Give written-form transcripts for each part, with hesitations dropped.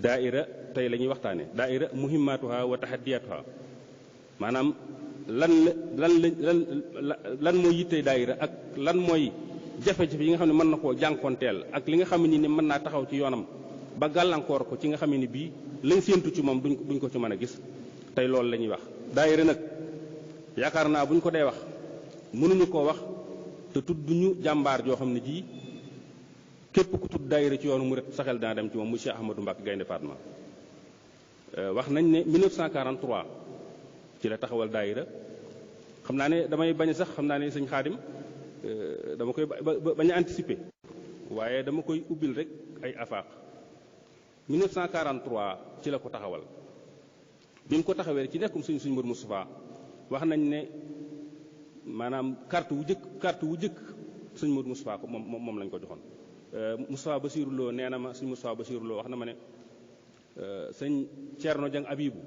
daaira tey la ñuy waxtaane daaira muhimmatuha wa tahaddiyatuha maanaam lan mooy yittey daaira ak lan mooy jafe-jafe yi nga xam ne mën na koo jànkonteel ak li nga xam ne ni mën naa taxaw ci yoonam ba gàllankoor ko ci nga xam ne bii lañ séentu ci moom duñ ko ci mën a gis tey loolu la ñuy wax daayira nag yaakaar naa buñ ko dee wax mënuñu koo wax te tudduñu jàmbaar joo xam ne ji képp ku tudd daayira ci yoonu murid sa xel dana dem ci moom muy Cheikh Ahmadou Mbacké Gaynde Fatma wax nañ ne 1943 ci la taxawal daayira xam naa ne damay bañ sax xam naa ne sëñ Xaadim dama koy bañ a anticiper waaye dama koy ubbil rek ay afaaq 1943 ci la ko taxawal bi mu ko taxawee ci nekkum suñ Mourou Moustapha wax nañ ne maanaam carte wu jëkk suñ Mourou Moustapha ko moom lañ ko joxoon Moustapha Bassirou Lo nee na ma suñ Moustapha Bassirou Lo wax na ma ne sëñ Thierno Dieng Abibou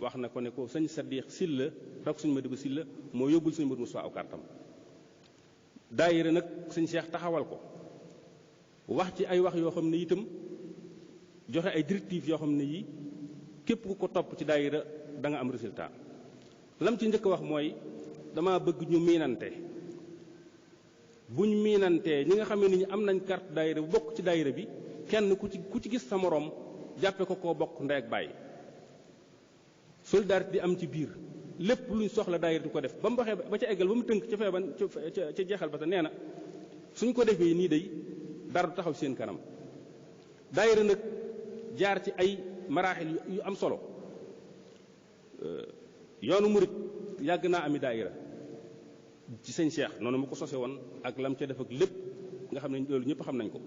wax na ko ne ko sëñ Sadiq Silla rak suñ Madiba Silla moo yóbbul suñ Mourou Moustapha aw kartam daayira nag sëñ Cheikh taxawal ko wax ci ay wax yoo xam ne itam joxe ay directives yoo xam ne yi képp ku ko topp ci daayira da nga am résultat lam ci njëkk wax mooy dama bëgg ñu miinante buñ miinantee ñi nga xam ne ñi am nañ carte daayira bu bokk ci daayira bi kenn ku ci gis sa moroom jàppe ko koo bokk ndey ak bàyyi solidarité di am ci biir lépp luñ soxla daayira di ko def ba mu waxee ba ca eggal ba mu tënk ca feeban ca jeexal ba te nee na suñ ko defee nii day dara du taxaw seen kanam daayira nag jaar ci ay maraaxil yu am solo yoonu murit yàgg naa ami daayira ci sëñ Cheikh noonu mu ko sose woon ak lam ca def ak lépp nga xam ne loolu ñëpp xam nañ ko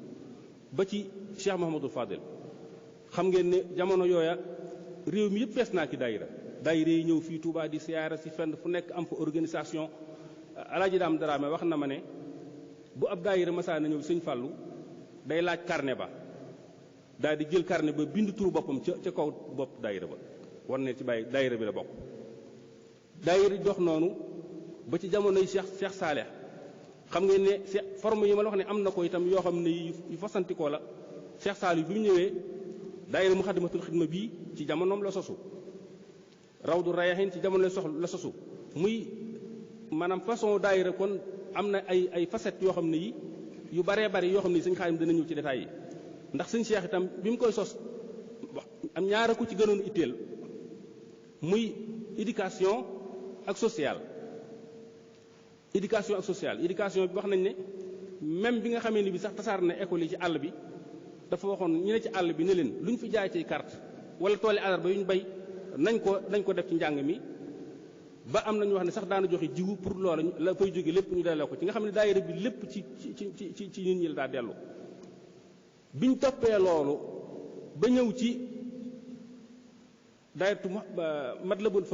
ba ci Cheikh Mouhamadou Fadel xam ngeen ne jamono yooya réew mi yëpp fees naa ci daayira yi ñëw fii Touba di siyaara si fenn fu nekk am fa organisation Alaaji Daam Daraame wax na ma ne bu ab daayira masaa na ñëw sëñ Fàllu day laaj carnet ba daal di jël carnet ba bind turu boppam ca kaw bopp daayira ba war ne ci bàyyi daayira bi la bokk daayira dox noonu ba ci jamonoy Cheikh Saaleh xam ngeen ne forme yi ma la wax ne am na ko itam yoo xam ne yu fasantikoo la Cheikh Saaleh bi mu ñëwee daayira Muxaddamatul Xidma bii ci jamonoom la sosu Rawdu Rayahin ci jamono la sosu muy maanaam façon daayira kon am na ay facettes yoo xam ne yi yu baree bari yoo xam ne sëñ Xaadim dana ñëw ci détails yi ndax sëñ Cheikh itam bi mu koy sos am ñaara ko ci gënoon itteel muy éducation ak sociale éducation bi wax nañ ne même bi nga xamee ni bi sax tasaar na école yi ci àll bi dafa waxoon ñu ne ci àll bi ne leen lu ñu fi jaay ci carte wala tooli àllarba yu ñu bay nañ ko def ci njàng mi ba am nañu wax ne sax daana joxe jiwu pour loola la fay jóge lépp ñu delloo ko ci nga xam ne daayira bi lépp ci nit ñi la daa dellu biñ toppee loolu ba ñëw ci daayiratu Matlabul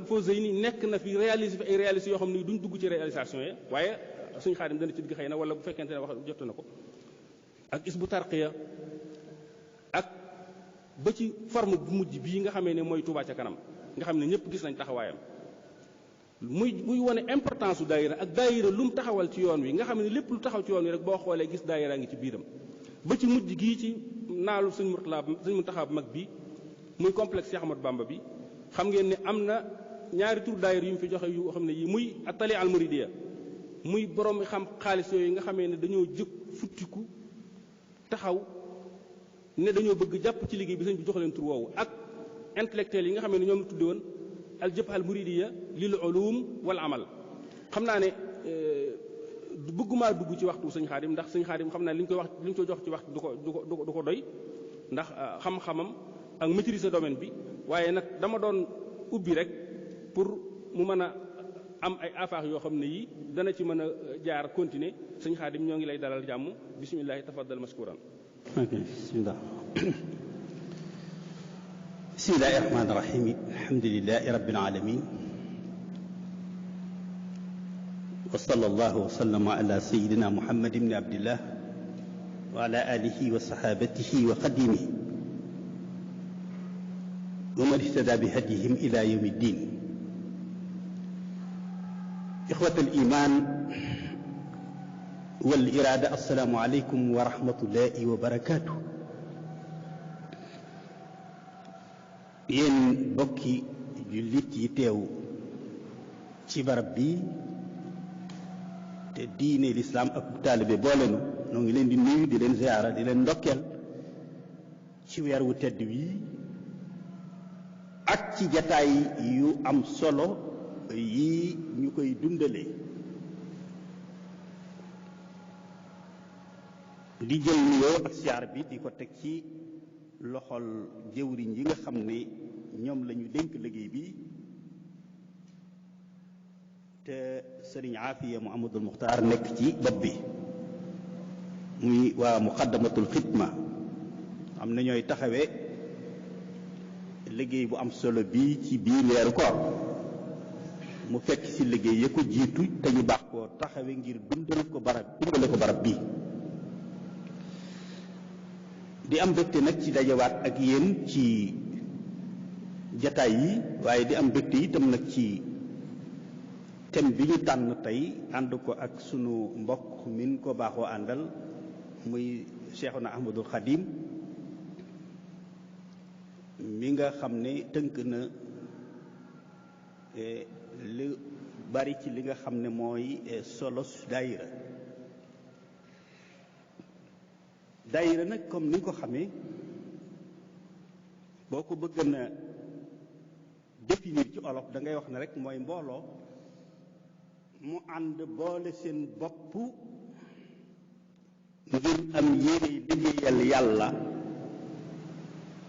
Fawzayni nekk na fi réalisé fi ay réalisé yoo xam ne duñ dugg ci réalisation yi waaye suñu Xaadim dana ci digg xëy na wala bu fekkente ne wax jot na ko ak Hizbu Tarqiya ak ba ci forme bu mujj bii nga xamee ne mooy Touba ca kanam nga xam ne ñëpp gis nañ taxawaayam muy wane importance su daayira ak daayira lu mu taxawal ci yoon wi nga xam ne lépp lu taxaw ci yoon wi rek boo xoolee gis daayira ngi ci biiram ba ci mujj gii ci naalu sëñ Muntaxa bu mag bi muy complexe Cheikh Ahmadou Bamba bi xam ngeen ne am na ñaari tur daayira yu mu fi joxe yu xam ne yi muy atali al muridiya muy borom xam xaalis yooyu nga xamee ne dañoo jëkk futtiku taxaw ne dañoo bëgg jàpp ci liggéey bi sëñ bi jox leen tur woowu ak intellectuels yi nga xam ne ñoom la tudde woon al jabha al muridiya lil ulum wal amal xam naa ne bëggumaa dugg ci waxtu sëñ Xaadim ndax sëñ Xaadim xam naa li ñu koy jox ci waxtu du ko doy ndax xam-xamam ak maîtriser domaine bi waaye nag dama doon ubbi rek pour mu mën a am ay afaax yoo xam ne yi dana ci mën a jaar continuer sëñ Xaadim ñoo ngi lay dalal jàmm bisimillahi tafaddal mashkuran ok bismillah bismillahi rahmaani rahim alhamdulilahi rabbil alamin wa sallallahu wa sallama ala sayidina muhammad ibni abdillah wa ala alihi wa sahabatihi wa qadimihi wa man ihtada bi hadihim ila yawmi ddin ixwat al iman wal irada assalaamu aleykum wa rahmatullahi wa barakaatu. yéen bokki jullit yi teew ci barab bi te diine lislaam ak taalibe boolenu noo ngi leen di nuyu di leen ziyaara di leen ndokkeel ci weer wu tedd wi ak ci jataay yu am solo yi ñu koy dundale di jël nuyoo ak siyaar bi di ko teg ci loxol jëwriñ yi nga xam ne ñoom la ñu dénk liggéey bi te sëriñ Aafiya Muhammadul Muxtaar nekk ci bopp bi muy waa muqaddamatul xidma am na ñooy taxawee liggéey bu am solo bii ci biir weeru koor mu fekk ci liggéey ya ko jiitu te ñu baax koo taxawe ngir dundale ko barab bii di am mbégte nag ci dajawaat ak yéen ci jataay yi waaye di am mbégte itam nag ci thème bi ñu tànn tey ànd ko ak sunu mbokk min ko baaxoo àndal muy Cheikhuna Ahmadul Xadim mi nga xam ne tënk na lu bari ci li nga xam ne mooy solos daayira nag comme ni nga ko xamee boo ko bëgg na définir ci olof da ngay wax ne rek mooy mbooloo mu ànd boole seen bopp ngir am yéene liggéeyal yàlla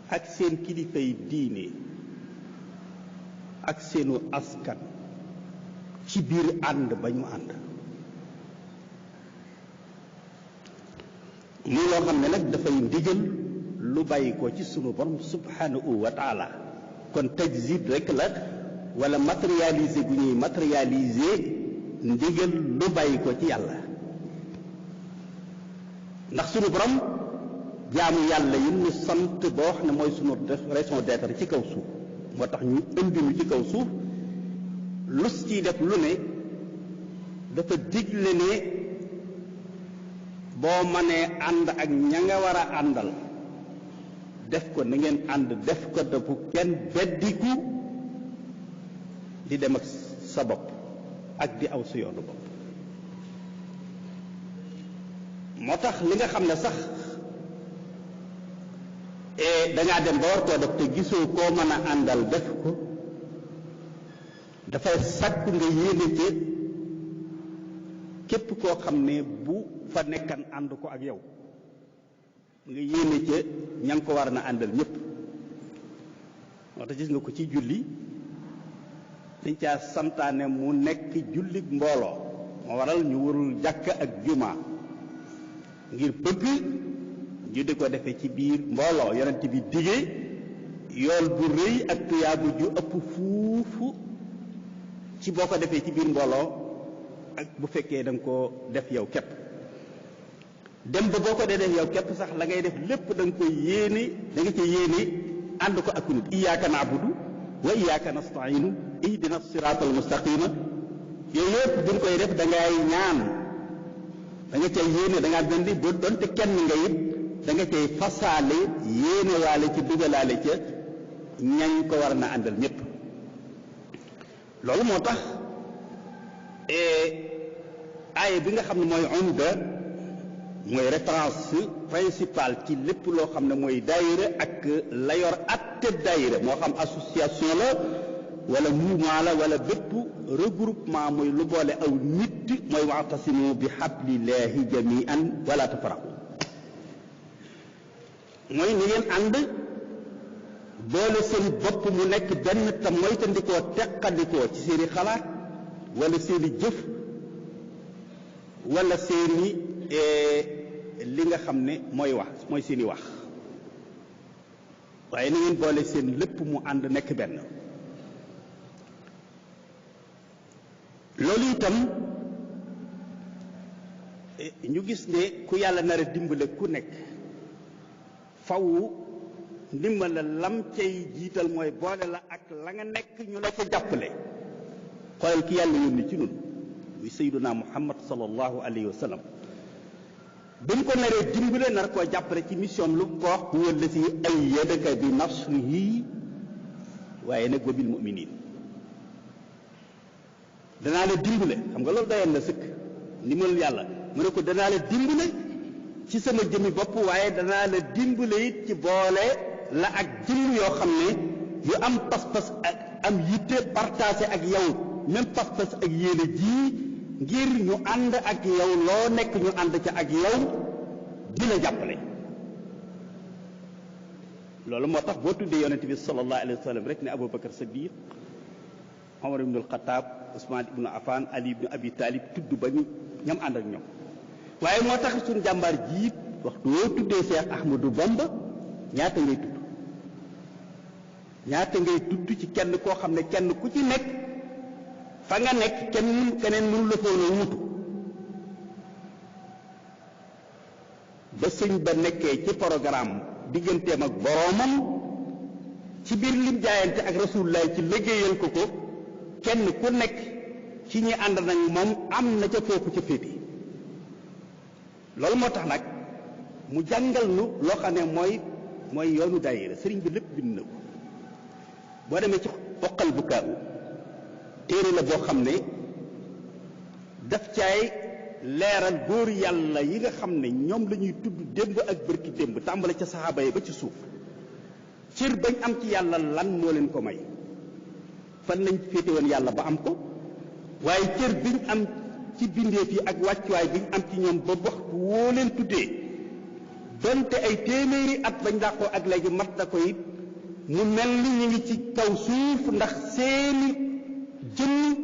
ak seen kilifay diine ak seenu askan ci biir ànd ba ñu ànd muy loo xam ne nag dafay ndigal lu bàyyi ko ci sunu borom subhanahu wa taala kon tajzid rek la wala matérialiser gu ñuy matérialiser ndigal lu bàyyi ko ci yàlla ndax sunu borom jaamu yàlla yi ñu sant boo wax ne mooy sunu raison d'être ci kaw suuf moo tax ñu indi ñu ci kaw suuf lus ciy def lu ne dafa digle ne boo mënee ànd ak ña nga war a àndal def ko na ngeen ànd def ko te bu kenn beddiku di dem ak sa bopp ak di aw sa yoonu bopp moo tax li nga xam ne sax dangaa dem ba war koo def te gisoo koo mën a àndal def ko dafay sàkku nga yéene ci képp koo xam ne bu fa nekkan ànd ko ak yow nga yéene ca ña ngi ko war na àndal ñëpp moo tax gis nga ko ci julli dañ caa santaane mu nekk jullit mbooloo moo waral ñu warul jàkk ak juma ngir bëgg ñu di ko defee ci biir mbooloo yonent bi digee yool bu rëy ak tuyaabu ju ëpp fuufu ci boo ko defee ci biir mbooloo ak bu fekkee da nga koo def yow képp dem ba boo ko dee def yow képp sax la ngay def lépp da nga koy yéene da nga ci yéene ànd ko ak nit iyyaka na'budu wa iyyaka nasta'inu ihdina siratal mustaqima yooyu yëpp buñ koy def da ngay ñaan da nga cay yéene da ngaa dandi ba donte kenn nga it da nga cay fasaale yéene waale ci dugalaale ca ñañ ko war na àndal ñëpp loolu moo tax aaye bi nga xam ne mooy umda mooy référence principale ci lépp loo xam ne mooy daayira ak la yor atte daayira moo xam association la wala mouvement la wala bépp regroupement mooy lu boole aw nit mooy wa'tasimu bi hablillahi jami'an wala tafarraqu mooy ni ngeen ànd boole seen bopp mu nekk benn te moytandikoo teqandikoo ci seeni xalaat wala seeni jëf wala seeni li nga xam ne mooy wax mooy seeni wax waaye na ngeen boole seen lépp mu ànd nekk benn loolu itam ñu gis ne ku yàlla nar a dimbale ku nekk faw ndimbal la lam cay jiital mooy boole la ak la nga nekk ñu la ca jàppale xoolal ki yàlla yónni ci nun muy sayyiduna muhammad sallallahu alayhi wa sallam bi mu ko naree dimbale nar koo jàppale ci mission lu ko wax huwa allati ayyadaka bi nasrihi waaye nag wa bil mu'minin danaa la dimbale xam nga loolu dayoon na sëkk ndimbalul yàlla mu ne ko danaa la dimbale ci sama jëmmi bopp waaye danaa la dimbale it ci boole la ak jëmm yoo xam ne yu am pas-pas ak am yitte partagé ak yow même pas-pas ak yéene ji ngir ñu ànd ak yow loo nekk ñu ànd ca ak yow di la jàppale. loolu moo tax boo tuddee yonente bi sallallahu alayhi wa sallam rek ne Aboubacar Siddiq Omar ibnul Xataab Ousmane ibnu Affan Ali ibnu Abi Talib tudd ba ñu ñam ànd ak ñoom waaye moo tax suñu jàmbaar jiit waxtu woo tuddee Cheikh Ahmadou Bamba ñaata ngay tudd ci kenn koo xam ne kenn ku ci nekk fa nga nekk keneen mënu la foona wutu ba sëñ ba nekkee ci programme digganteem ak boroomam ci biir lim jaayante ak rasulullah ci liggéeyal ko kenn ku nekk ci ñi ànd nañ moom am na ca foofu ca féete loolu moo tax nag mu jàngal nu loo xam ne mooy yoonu daayira sëriñ bi lépp bind na ko boo demee ci Uqal Bukaaw téere la boo xam ne daf caay leeral góor yàlla yi nga xam ne ñoom la ñuy tudd démb ak bërki démb tàmbale ca saxaaba yi ba ci suuf cër bañ am ci yàlla lan moo leen ko may fan lañ féete woon yàlla ba am ko waaye cër biñ am ci bindeef yi ak wàccuwaay biñ am ci ñoom ba waxtu woo leen tuddee donte ay téeméeri at bañ dàqoo ak léegi mat na ko it mu mel ni ñu ngi ci kaw suuf ndax seeni jëmm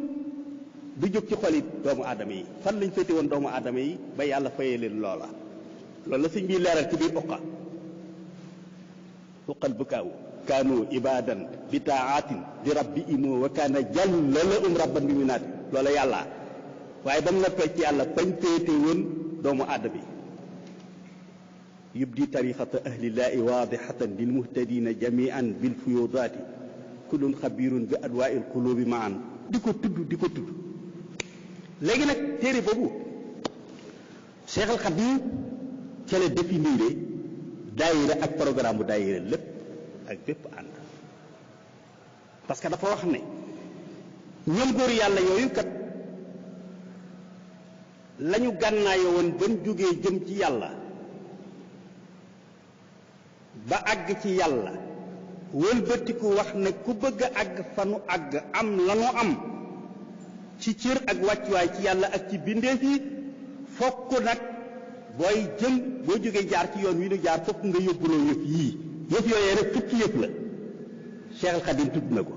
du jóg ci xolit doomu aadama yi fan lañ féete woon doomu aadama yi ba yàlla fayee leen loola loolu la sëñ bi leeral ci biir uqal bukaaw kaanu ibadan bi taatin di rabbi imoo wa kaana jalla la rabban bi mu naati loola yàlla waaye ba mu noppee ci yàlla bañ féete woon doomu aadama yi yubdi tariqata ahlillaahi waadihatan lil muhtadina jamian bil fuyudaati kullun xabirun bi adwaa'il qulubi maan di ko tudd léegi nag téere boobu Cheikh al Khadim ca la définir daayira ak programme bu daayira lépp ak bépp ànd parce que dafa wax ne ñoom góor yàlla yooyu kat lañu gànnaayoo woon bañ jógee jëm ci yàlla ba àgg ci yàlla wëlbatiku wax ne ku bëgg a àgg fanu àgg am lanu am ci cër ak wàccuwaay ci yàlla ak ci bindeef yi fokk nag boo jógee jaar ci yoon wi nu jaar fokk nga yóbbuloo yëf yii yëf yooyee nag fukki yëf la Cheikh al Khadim tudd na ko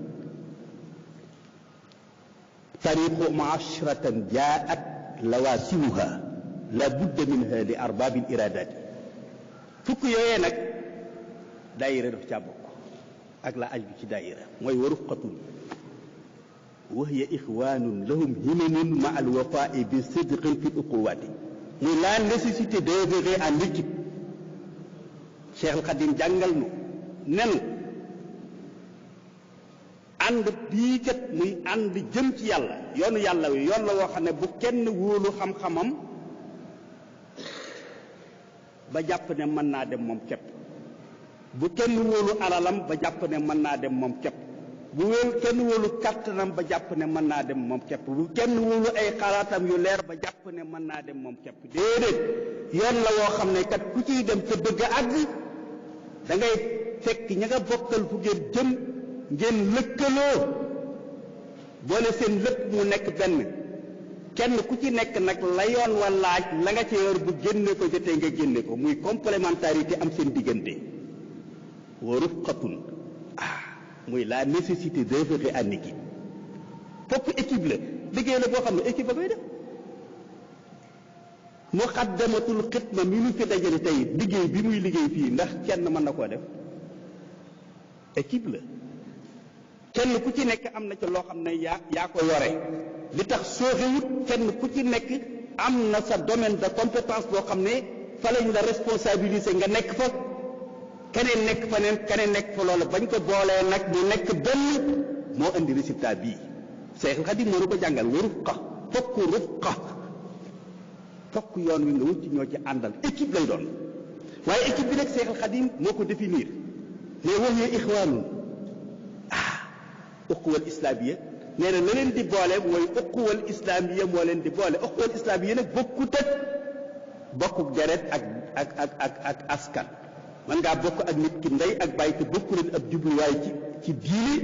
tariqu mu'ashratan jaat lawaasimuha la budda minha li arbaabil iradaati fukk yooyee nag daayira daf caa bokk ak la aju ci daayira mooy wa rufqatun wa hiya ixwaanun lahum himamun ma al wafaa'i bi sidqin fi uquwaati muy la nécessité d'œuvrer en équipe Cheikh al Khadim jàngal nu nen ànd bii kat muy ànd jëm ci yàlla yoonu yàlla wi yoon la woo xam ne bu kenn wóolu xam-xamam ba jàpp ne mën naa dem moom képp bu kenn wóolu alalam ba jàpp ne mën naa dem moom képp bu kenn wóolu kàttanam ba jàpp ne mën naa dem moom képp bu kenn wóolu ay xalaatam yu leer ba jàpp ne mën naa dem moom képp déedéet yoon la woo xam ne kat ku ciy dem te bëgg a àgg da ngay fekk ña nga bokkal fu ngeen jëm ngeen lëkkaloo boole seen lépp mu nekk benn kenn ku ci nekk nag la yoon wa laaj la nga ci yor bu génne ko jotee nga génne ko muy complémentarité am seen diggante wa rufqatun muy la nécessité d'œuvrer en équipe fokk équipe la liggéey la boo xam ne équipe ba koy def muqaddamatul xidma mi nu fi dajale tey liggéey bi muy liggéey fii ndax kenn mën na koo def équipe la kenn ku ci nekk am na ca loo xam ne yaa ko yore li tax sooxewut kenn ku ci nekk am na sa domaine de compétence boo xam ne fa lañ la responsabiliser nga nekk fa keneen nekk fa neen keneen nekk fa loola bañ ko boolee nag mu nekk benn moo indi résultat bii Seexul Xadiim moo ko jàngal wa rufqa fokk yoon wi nga wut ci ñoo ci àndal équipe lay doon waaye équipe bi nag Seexul Xadiim moo ko définir mais wax yee ixwaanun uquwal islaamiya nee na la leen di boole mooy uquwal islaamiya moo leen di boole uquwal islaamiya nag bokkut ak bokkuk deret ak askan man ngaa bokk ak nit ki ndey ak bàyyi te bokku leen ab jubluwaay ci diine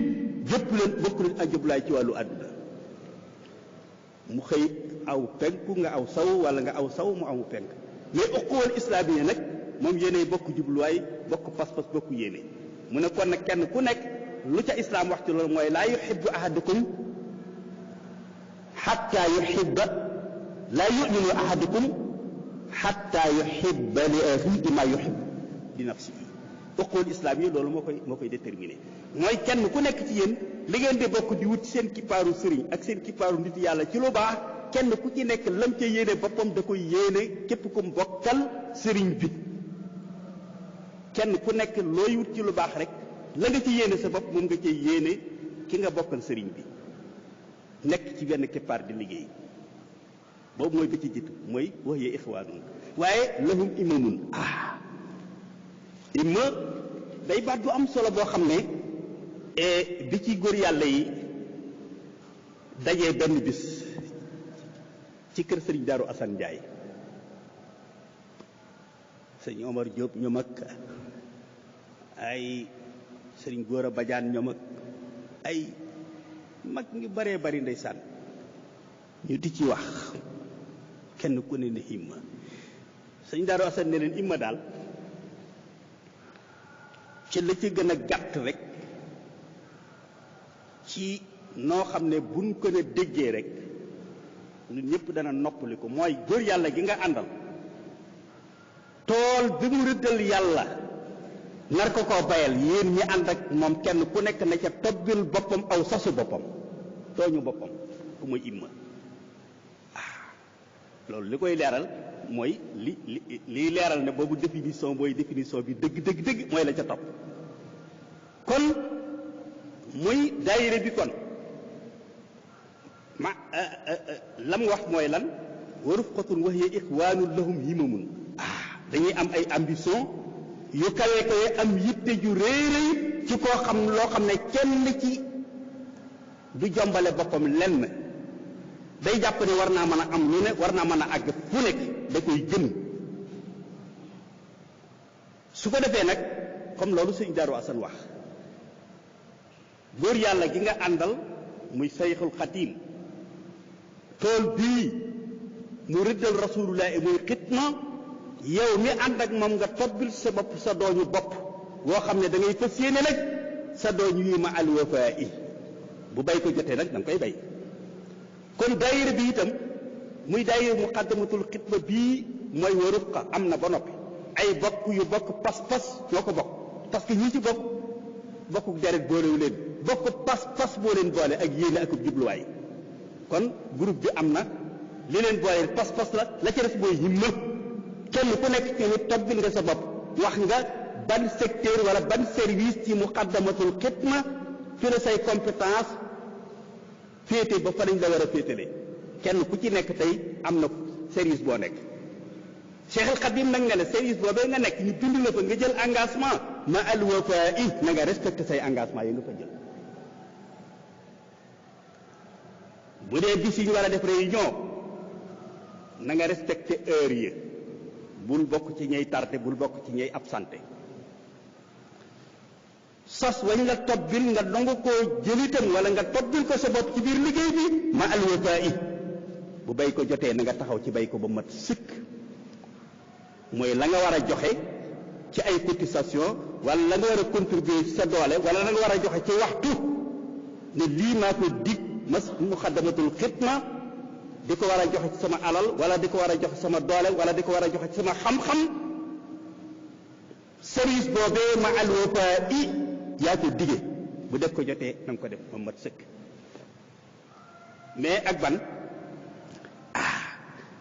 jëpp leen bokku leen ak jubluwaay ci wàllu àdduna mu xëy aw penku nga aw saw wala nga aw saw mu aw penk mais uquwal islaamiya nag moom yéenay bokk jubluwaay bokk pas-pas bokk yéene mu ne kon nag kenn ku nekk lu ca islaam wax ci loolu mooy laa yuhibbu ahadukum xatta yuhibba laa yuminu ahadukum xatta yuhibba li axiihi maa yuhibbu li nafsihi uquwal islaamiya loolu moo koy déterminé mooy kenn ku nekk ci yéen li ngeen di bokk di wut seen kippaaru sëriñ ak seen kippaaru nit yàlla ci lu baax kenn ku ci nekk lam ca yéene boppam da koy yéene képp ku bokkal sëriñ bi kenn ku nekk looy wut ci lu baax rek la nga ci yéene sa bopp moom nga cay yéene ki nga bokkal sëriñ bi nekk ci benn kippaar di liggéey boobu mooy ba ci jiitu mooy wax yee ixwaanun waaye lahum imamun imma day baat bu am solo boo xam ne bi ci góor yàlla yi dajee benn bis ci kër sëriñ Daaru Asan Njaay sëriñ Omar Diop ñoom ak ay sëriñ Góora Badiane ñoom ak ay mag ñu baree bari ndeysaan ñu di ci wax kenn ku ne himma sëriñ Daaru Asan ne leen himma daal ci la ci gën a gàtt rek ci noo xam ne buñ ko ne déggee rek ñun ñëpp dana noppali ko mooy góor yàlla gi nga àndal tool bi mu rëddal yàlla nar ko koo bayal yéen ñi ànd ak moom kenn ku nekk na ca tobbil boppam aw sasu boppam tooñu boppam ku muy imma loolu li koy leeral mooy liy leeral ne boobu définition booy définition bi dëgg mooy la ca topp kon muy daayira bi kon lam wax mooy lan wa rufqatun wa hiya ixwaanun lahum himamun dañuy am ay ambition yu kawe kawe am yitte ju réeréy ci koo xam loo xam ne kenn ci du jombale boppam lenn day jàpp ne war naa mën a am lu ne war naa mën a àgg fu nekk da koy gën su ko defee nag comme loolu sëñ Daaru Asan wax góor yàlla gi nga àndal muy sayxul xatiim tool bii mu rëddal rasulullahi muy xitma yow mi ànd ak moom nga tobbil sa bopp sa dooñu bopp woo xam ne da ngay fas yéene nag sa dooñu yi ma alwafaa i bu bay ko jotee nag da nga koy bay kon daayira bi itam muy daayira muqaddamatul xidma bii mooy wa rufqa am na ba noppi ay bokk yu bokk pas-pas ñoo ko bokk parce que ñi ci bokk bokkuk deret boolewu leen bokk pas-pas boo leen boole ak yéene ak jubluwaay kon groupe bi am na li leen boole pas-pas la ca def mooy himma kenn ku nekk ci ni tobbil nga sa bopp wax nga ban secteur wala ban service ci muqaddamatul xidma fi la say compétence féete ba fa lañ la war a féetale kenn ku ci nekk tey am na service boo nekk Cheikh al Khadim nag nga ne service boobee nga nekk ñu bind la fa nga jël engagement ma al wafa na nga respecté say engagement yi nga fa jël bu dee bis yi ñu war a def réunion na nga respecté heure yi bul bokk ci ñay tardé bul bokk ci ñay absenté sas wañ la tobbil nga dongu koo jëlitam wala nga tobbil ko sa bopp ci biir liggéey bi ma al wafa bu bay ko jotee na nga taxaw ci bay ko ba mat sëkk mooy la nga war a joxe ci ay cotisation wala la nga war a contribuer ci sa doole wala la nga war a joxe ci waxtu ne lii maa ko dig muqaddamatul xidma di ko war a joxe ci sama alal wala di ko war a joxe sama doole wala di ko war a joxe ci sama xam-xam service boobee ma al wafa yaa ko dige bu def ko jotee na nga ko def ba mat sëkk mais ak ban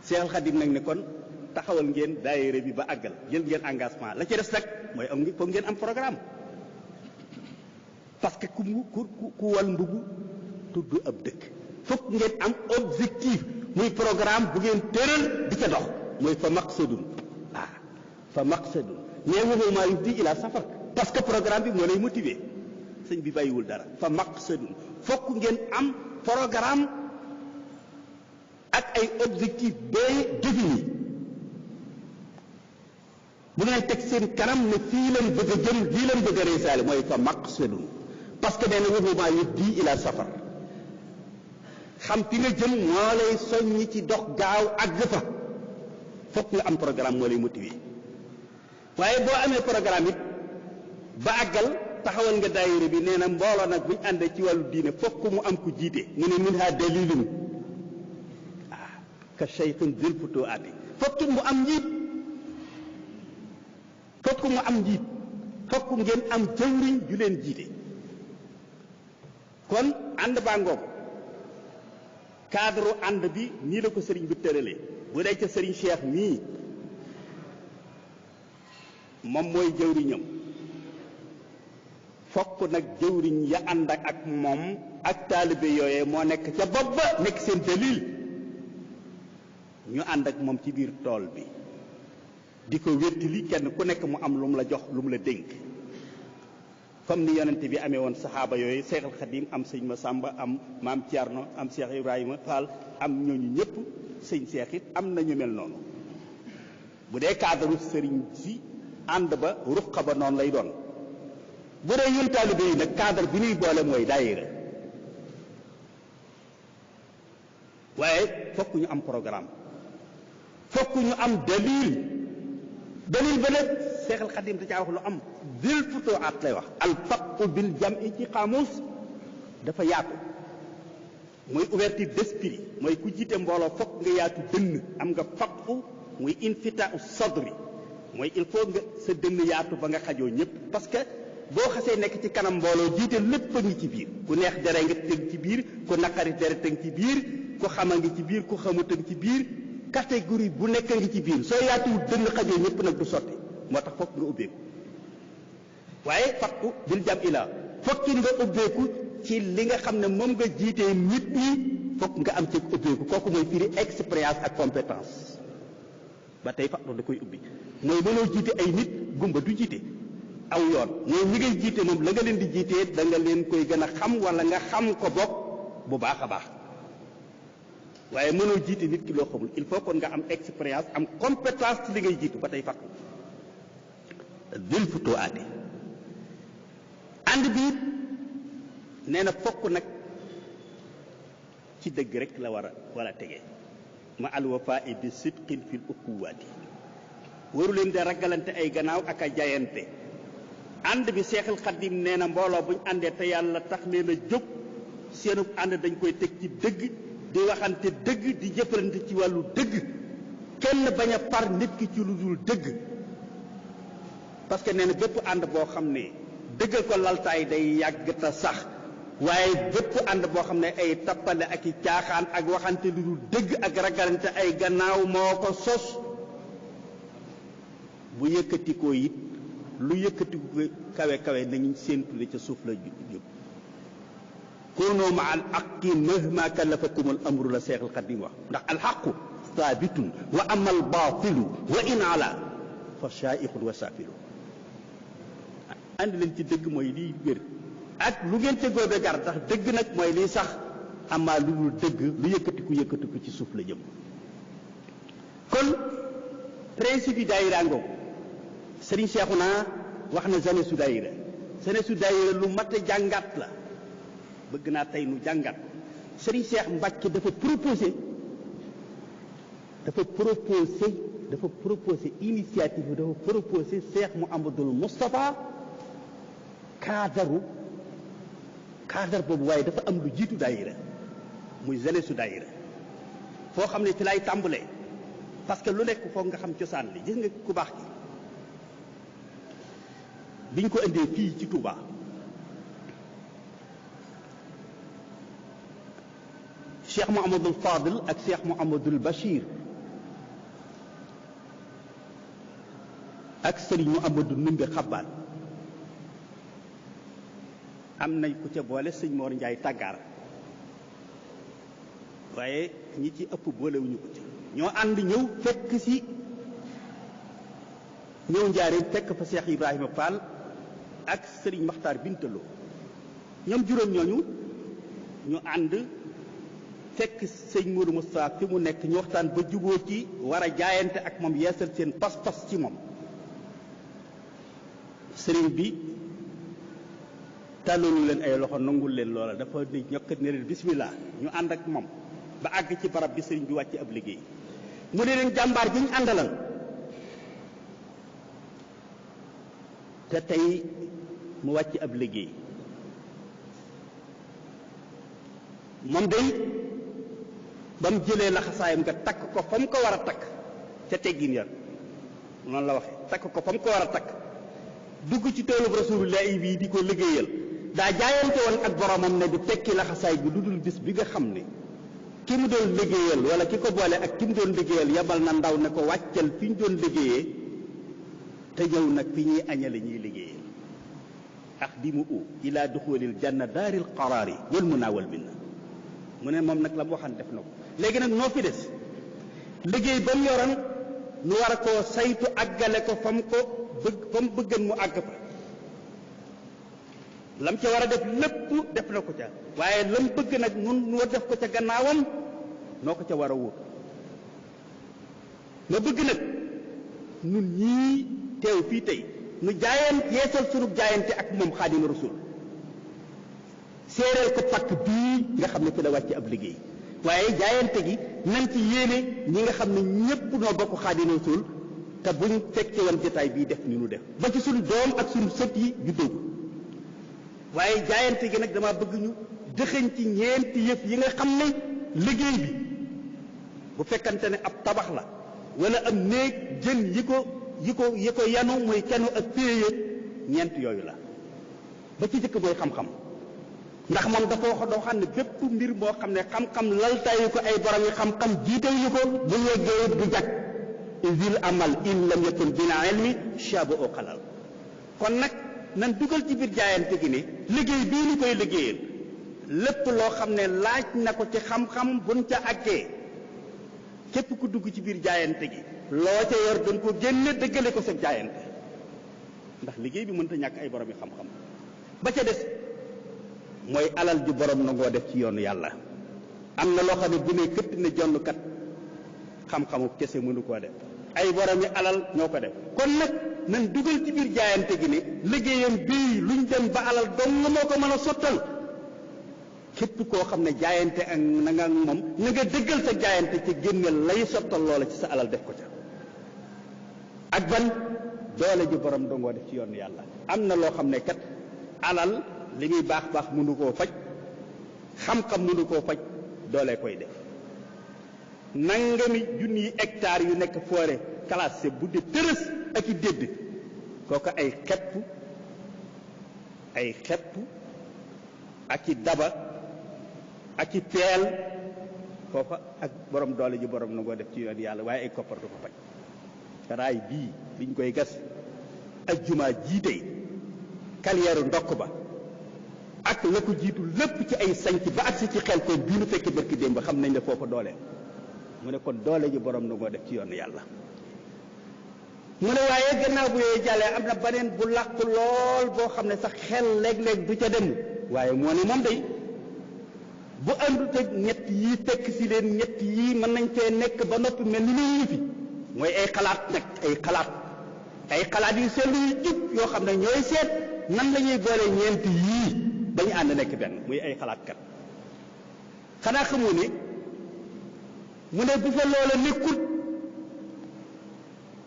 Cheikh al Khadim nag ne kon taxawal ngeen daayira bi ba àggal jël ngeen engagement la ci des nag mooy am foog ngeen am programme parce que ku wal mbubu tudd ab dëkk foog ngeen am objectif muy programme bu ngeen tëral di ca dox mooy fa maqsadun fa maqsadun mais waxu maa yufdi ila safar parce que programme bi moo lay motiver sëñ bi bàyyiwul dara fa maqsadun fokk ngeen am programme ak ay objectif bien défini bu ngeen teg seen kanam ne fii leen bëgg a jëm lii leen bëgg a réussir mooy fa maqsadun parce que nee na waxumaa yuddi ila safar xam fi nga jëm moo lay soññi ci dox gaaw àgg fa fokk nga am programme moo lay motiver waaye boo amee programme it ba àggal taxawal nga daayira bi nee na mbooloo nag buñ àndee ci wàllu diine fokk mu am ku jiite mu ne min ha dalilun ka shaykhun dil futo ati fokk mu am njiit fokk mu am njiit fokk ngeen am jëwriñ ju leen jiite kon ànd baa ngoog cadre ànd bi nii la ko sëriñ bi tëralee bu dee ca sëriñ Cheikh mii moom mooy jëwriñam fokk nag jëwriñ ya ànd ak moom ak taalibe yooyee moo nekk ca bopp ba nekk seen dalil ñu ànd ak moom ci biir tool bi di ko wéttali kenn ku nekk mu am lu mu la jox lu mu la dénk comme ni yonente bi amee woon saxaaba yooyu Seexal Xadim am sëñ Masamba am maam Thierno am Cheikh Ibrahima Fall am ñooñu ñëpp sëñ Cheikh it am nañu mel noonu bu dee cadre sëriñ si ànd ba ruqa ba noonu lay doon bu dee ñun taalibe yi nag cadre bi ñuy boole mooy daayira waaye fokk ñu am programme fokk ñu am dalil ba nag Seexal Xadim da caa wax lu am dil futo at lay wax al faqu bil jam'i ci xaamus dafa yaatu mooy ouverture d'esprit mooy ku jiite mbooloo fokk nga yaatu dënn am nga faqu muy infita'u sadri mooy il faut nga sa dënn yaatu ba nga xajoo ñëpp parce que boo xasee nekk ci kanam mbooloo jiite lépp a ngi ci biir ku neex dere nga tëng ci biir ku naqari dere tëng ci biir ku xama ngi ci biir ku xamut a ngi ci biir catégorie bu nekk ngi ci biir soo yaatuwul dënn xajoo ñëpp nag du sotti moo tax fokk nga ubbeeku waaye fakku bil jam ila fokki nga ubbeeku ci li nga xam ne moom nga jiitee nit ñi fokk nga am ci ubbeeku kooku mooy firi expérience ak compétence ba tey fakku da koy ubbi mooy mënoo jiite ay nit gumba du jiite aw yoon mooy ñi ngay jiite moom la nga leen di jiitee da nga leen koy gën a xam wala nga xam ko bokk bu baax a baax waaye mënoo jiite nit ki loo xamul il faut kon nga am expérience am compétence ci li ngay jiitu ba tey fakku dil futoo aate ànd bi nee na fokk nag ci dëgg rek la war a tege ma alwafa i bi sidqin fil ukuwaati waru leen de ragalante ay gannaaw ak a jayante ànd bi Seexal Xadim nee na mbooloo buñ àndee te yàlla tax leen a jóg seenu ànd dañ koy teg ci dëgg di waxante dëgg di jëfalante ci wàllu dëgg kenn bañ a par nit ki ci lu dul dëgg parce que nee na bépp ànd boo xam ne dëggal ko laltaay day yàgg te sax waaye bépp ànd boo xam ne ay tappale ak i caaxaan ak waxante lu dul dëgg ak ragalante ay gannaaw moo ko sos bu yëkkatikoo it lu yëkkatiku kawe kawe nañu séentu li ca suuf la jóg koonoo ma al aqi mahma kallafakum al amru la Seexal Xadim wax ndax al xaqu saabitun wa ama al baatilu wa in ala fa shaa'iqun wa saafilu andi leen ci dëgg mooy liy wér ak lu ngeen ca góobe gar ndax dëgg nag mooy liy sax amaa lu dul dëgg lu yëkkatiku ci suuf la jëm kon principe yi daayira ngoog Sëriñ Seexuna wax na jeunesse su daayira jeunesse su daayira lu mat a jàngat la bëgg naa tey nu jàngat Sëriñ Seex Mbàkke dafa proposé initiative dafa proposé Seex Muhammadul Moustapha cadre boobu waaye dafa am lu jiitu daayira muy jeunesse su daayira foo xam ne ci lay tàmbalee parce que lu nekk foog nga xam cosaan li gis nga ku baax gi biñ ko indee fii ci Touba Cheikh Mouhamadul Fadil ak Cheikh Mouhamadul Bachir ak Serigne Mouhamadou Ndumbe Xabbaan am nañ ku ca boole sëñ Mor Njaay tàggaar waaye ñi ci ëpp boolewuñu ko ci ñoo ànd ñëw fekk si ñëw njaareen fekk fa Cheikh Ibrahima Fall ak Serigne Makhtar Bintaloo ñoom juróom ñooñu ñu ànd fekk sëñ Mourou Moustapha fi mu nekk ñu waxtaan ba juboo ci war a jaayante ak moom yeesal seen pas-pas ci moom. sëriñ bi tàllalu leen ay loxo nangul leen loola dafa di ñokkat ne leen bismillah ñu ànd ak moom ba àgg ci barab bi sëriñ bi wàcc ab liggéey mu ne leen jàmbaar ji ñu àndalan te tey mu wàcc ab liggéey moom day ba mu jëlee laxasaayam nga takk ko fa mu ko war a takk ca teggin yar noonu la waxe takk ko fa mu ko war a takk dugg ci toolub Rasulullah bii di ko liggéeyal daa jaayante woon ak boromam ne du tekki laxasaay bi lu dul bis bi nga xam ne ki mu doon liggéeyal wala ki ko boole ak ki mu doon liggéeyal yabal na ndaw ne ko wàccal fi ñu doon liggéeyee te ñëw nag fi ñuy añale ñuy liggéeyee axdimu ila duxulil janna daaril qaraari wal munaa wal minna mu ne moom nag la mu waxan def na ko léegi nag noo fi des liggéey ba mu yoroon nu war a koo saytu àggale ko fa mu bëggan mu àgg fa lam ca war a def lépp def na ko ca waaye lam bëgg nag nun nu def ko ca gannaawam noo ko ca war a wóor ma bëgg nag nun ñii teew fii tey nu jaayeen yeesal sunu jaayante ak moom Xaadimu Rasuul séeréel ko pakk bii nga xam ne fi la wàcc ab liggéey waaye jaayante gi nan ci yéene ñi nga xam ne ñépp noo bokk Xaadimu Rasuul te buñ fekkee woon jotaay bii def ni nu def ba ci suñu doom ak suñu sët yi juddoo waaye jaayante gi nag dama bëgg ñu dëxëñ ci ñeenti yëf yi nga xam ne liggéey bi bu fekkante ne ab tabax la wala am néeg jën yi ko yanu muy kenu ak péye ñeent yooyu la ba ci jëkk mooy xam-xam ndax moom dafa wax doo xam ne bépp mbir moo xam ne xam-xam laltaayu ko ay borom yi xam-xam jiitayu ko bu yeggee du jag isil amal in lam yakun bina ilmi shabu o xalal kon nag nan dugal ci biir jaayante gi ne liggéey bii ni koy liggéeyal lépp loo xam ne laaj na ko ci xam-xam buñ ca àggee képp ku dugg ci biir jaayante gi loo ca yor dañ ko génne dëggale ko sa jaayante ndax liggéey bi mënta ñàkk ay borom yi xam-xam ba ca des mooy alal ju borom nangoo def ci yoonu yàlla am na loo xam ne bu ne këtt ne jonn kat xam-xamu kese mënu koo def ay borom yi alal ñoo ko def kon nag nan dugal ci biir jaayante gi ne liggéeyam bii luñ dem ba alal dong moo ko mën a sottal képp koo xam ne jaayante ak na nga moom na nga dëggal sa jaayante ci génne lay sottal loola ci sa alal def ko ca ak ban doole ji borom dongoo def ci yoonu yàlla am na loo xam ne kat alal li muy baax baax mënu koo faj xam-xam mënu koo faj doole koy def nangami junniy hectares yu nekk forêt classée bu di tërës ak i dédd kooku ay xepp ak i daba ak i peel foofa ak borom doole ji borom na ngoo def ci yoon yàlla waaye ay koppar du ko faj raay bii biñ koy gas ak jumaa jiitey carrière ndokk ba ak la ko jiitu lépp ci ay sanc ba agsi ci xel koom bii nu fekk barki démb xam nañ ne foofa doole mu ne kon doole ji borom na ngoo def ci yoon yàlla mu ne waaye gannaaw bu yooyu jàllee am na beneen bu làqu lool boo xam ne sax xel léeg-léeg du ca dem waaye moo ne moom day bu àndut ak ñett yii fekk si leen ñett yii mën nañ fee nekk ba noppi mel ni ñu fi mooy ay xalaat nag ay xalaat yu seetlu yu jub yoo xam ne ñooy seet nan la ñuy boole ñeent yii ba ñu ànd nekk benn muy ay xalaatkat xanaa xamoo ne mu ne bu fa loola nekkut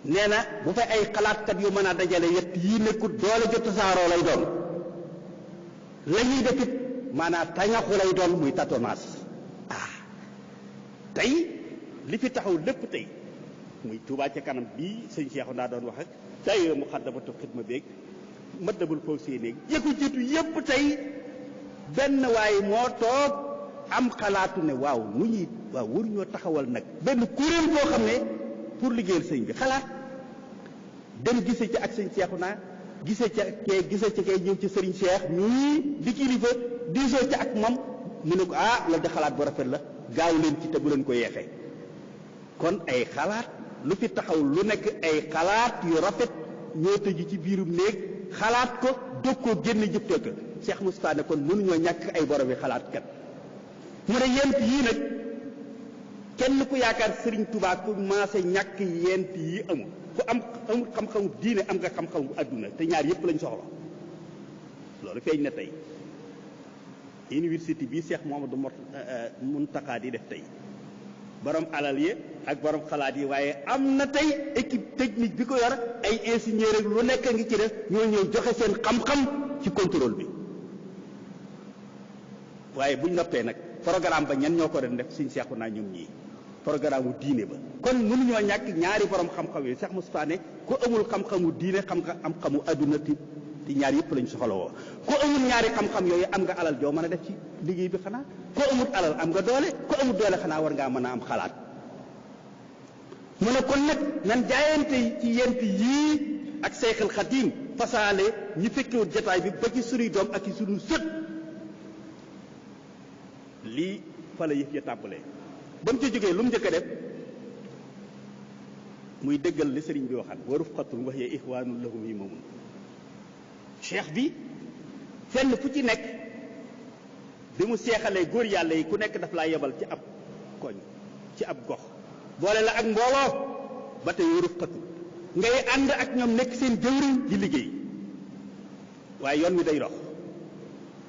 nee na bu fa ay xalaatkat yu mën a dajale yett yii nekkut doole jot tasaaroo lay doon la ñuy def it maanaam tañaxu lay doon muy tatonaas tey li fi taxaw lépp tey muy Touba ca kanam bii sëñ Cheikh naa doon wax ak tey mu xaddamatu xidma beeg Matlaboul Fawzayni yëkku jiitu yépp tey benn waay moo toog am xalaatu ne waaw nu ñuy waaw waruñoo taxawal nag benn kuréel boo xam ne pour liggéeyal sëñ bi xalaat dem gise ci ak sëñ Cheikh naa gise ci kay ñëw ci sëriñ Cheikh ñii di kilifa diisoo ci ak moom mu ne ko loolu de xalaat bu rafet la gaaw leen ci te bu leen ko yeexee kon ay xalaat lu fi taxaw lu nekk ay xalaat yu rafet ñoo tëju ci biirum néeg xalaat ko dog koo génn jëftee ko Cheikh Moustapha ne kon mënuñoo ñàkk ay borom yi xalaat kat mu ne yent yii nag kenn ku yaakaar Serigne Touba ku maase ñàkk yent yi amul ku amul xam-xamu diine am nga xam-xamu adduna te ñaar yëpp lañ soxla loolu feeñ na tey université bii Cheikh Mouhamadou Mountakha di def tey borom alal yi ak borom xalaat yi waaye am na tey équipe technique bi ko yor ay ingénieur ak lu nekk ngi ci def ñoo ñëw joxe seen xam-xam ci contrôle bi waaye buñ noppee nag programme ba ñan ñoo ko doon def suñ seexu naa ñoom ñii programme wu diine ba kon mënuñoo ñàkk ñaari borom xam-xam yi Cheikh Moustapha ne ku amul xam-xamu diine xam-xamu adduna ti ñaar yëpp lañ soxla woo ku amul ñaari xam-xam yooyu am nga alal joo mën a def ci liggéey bi xanaa ku amul alal am nga doole ku amul doole xanaa war ngaa mën a am xalaat mu ne kon nag nan jaayante ci yent yii ak Seexul Xadiim fasaale ñi fekkewul jataay bi ba ci sunuy doom ak ci sunu sët lii fa la yëf ya tàmbalee ba mu ci jógee lu mu njëkk a def muy dëggal li sëriñ bi waxan wa rufqatun wa hiya ixwaanun lahum yi moomun cheikh bi fenn fu ci nekk bi mu seexalee góor yàlla yi ku nekk daf laa yebal ci ab koñ ci ab gox boole la ak mbooloo ba tey wa rufqatun ngay ànd ak ñoom nekk seen jëwriñ di liggéey waaye yoon wi day dox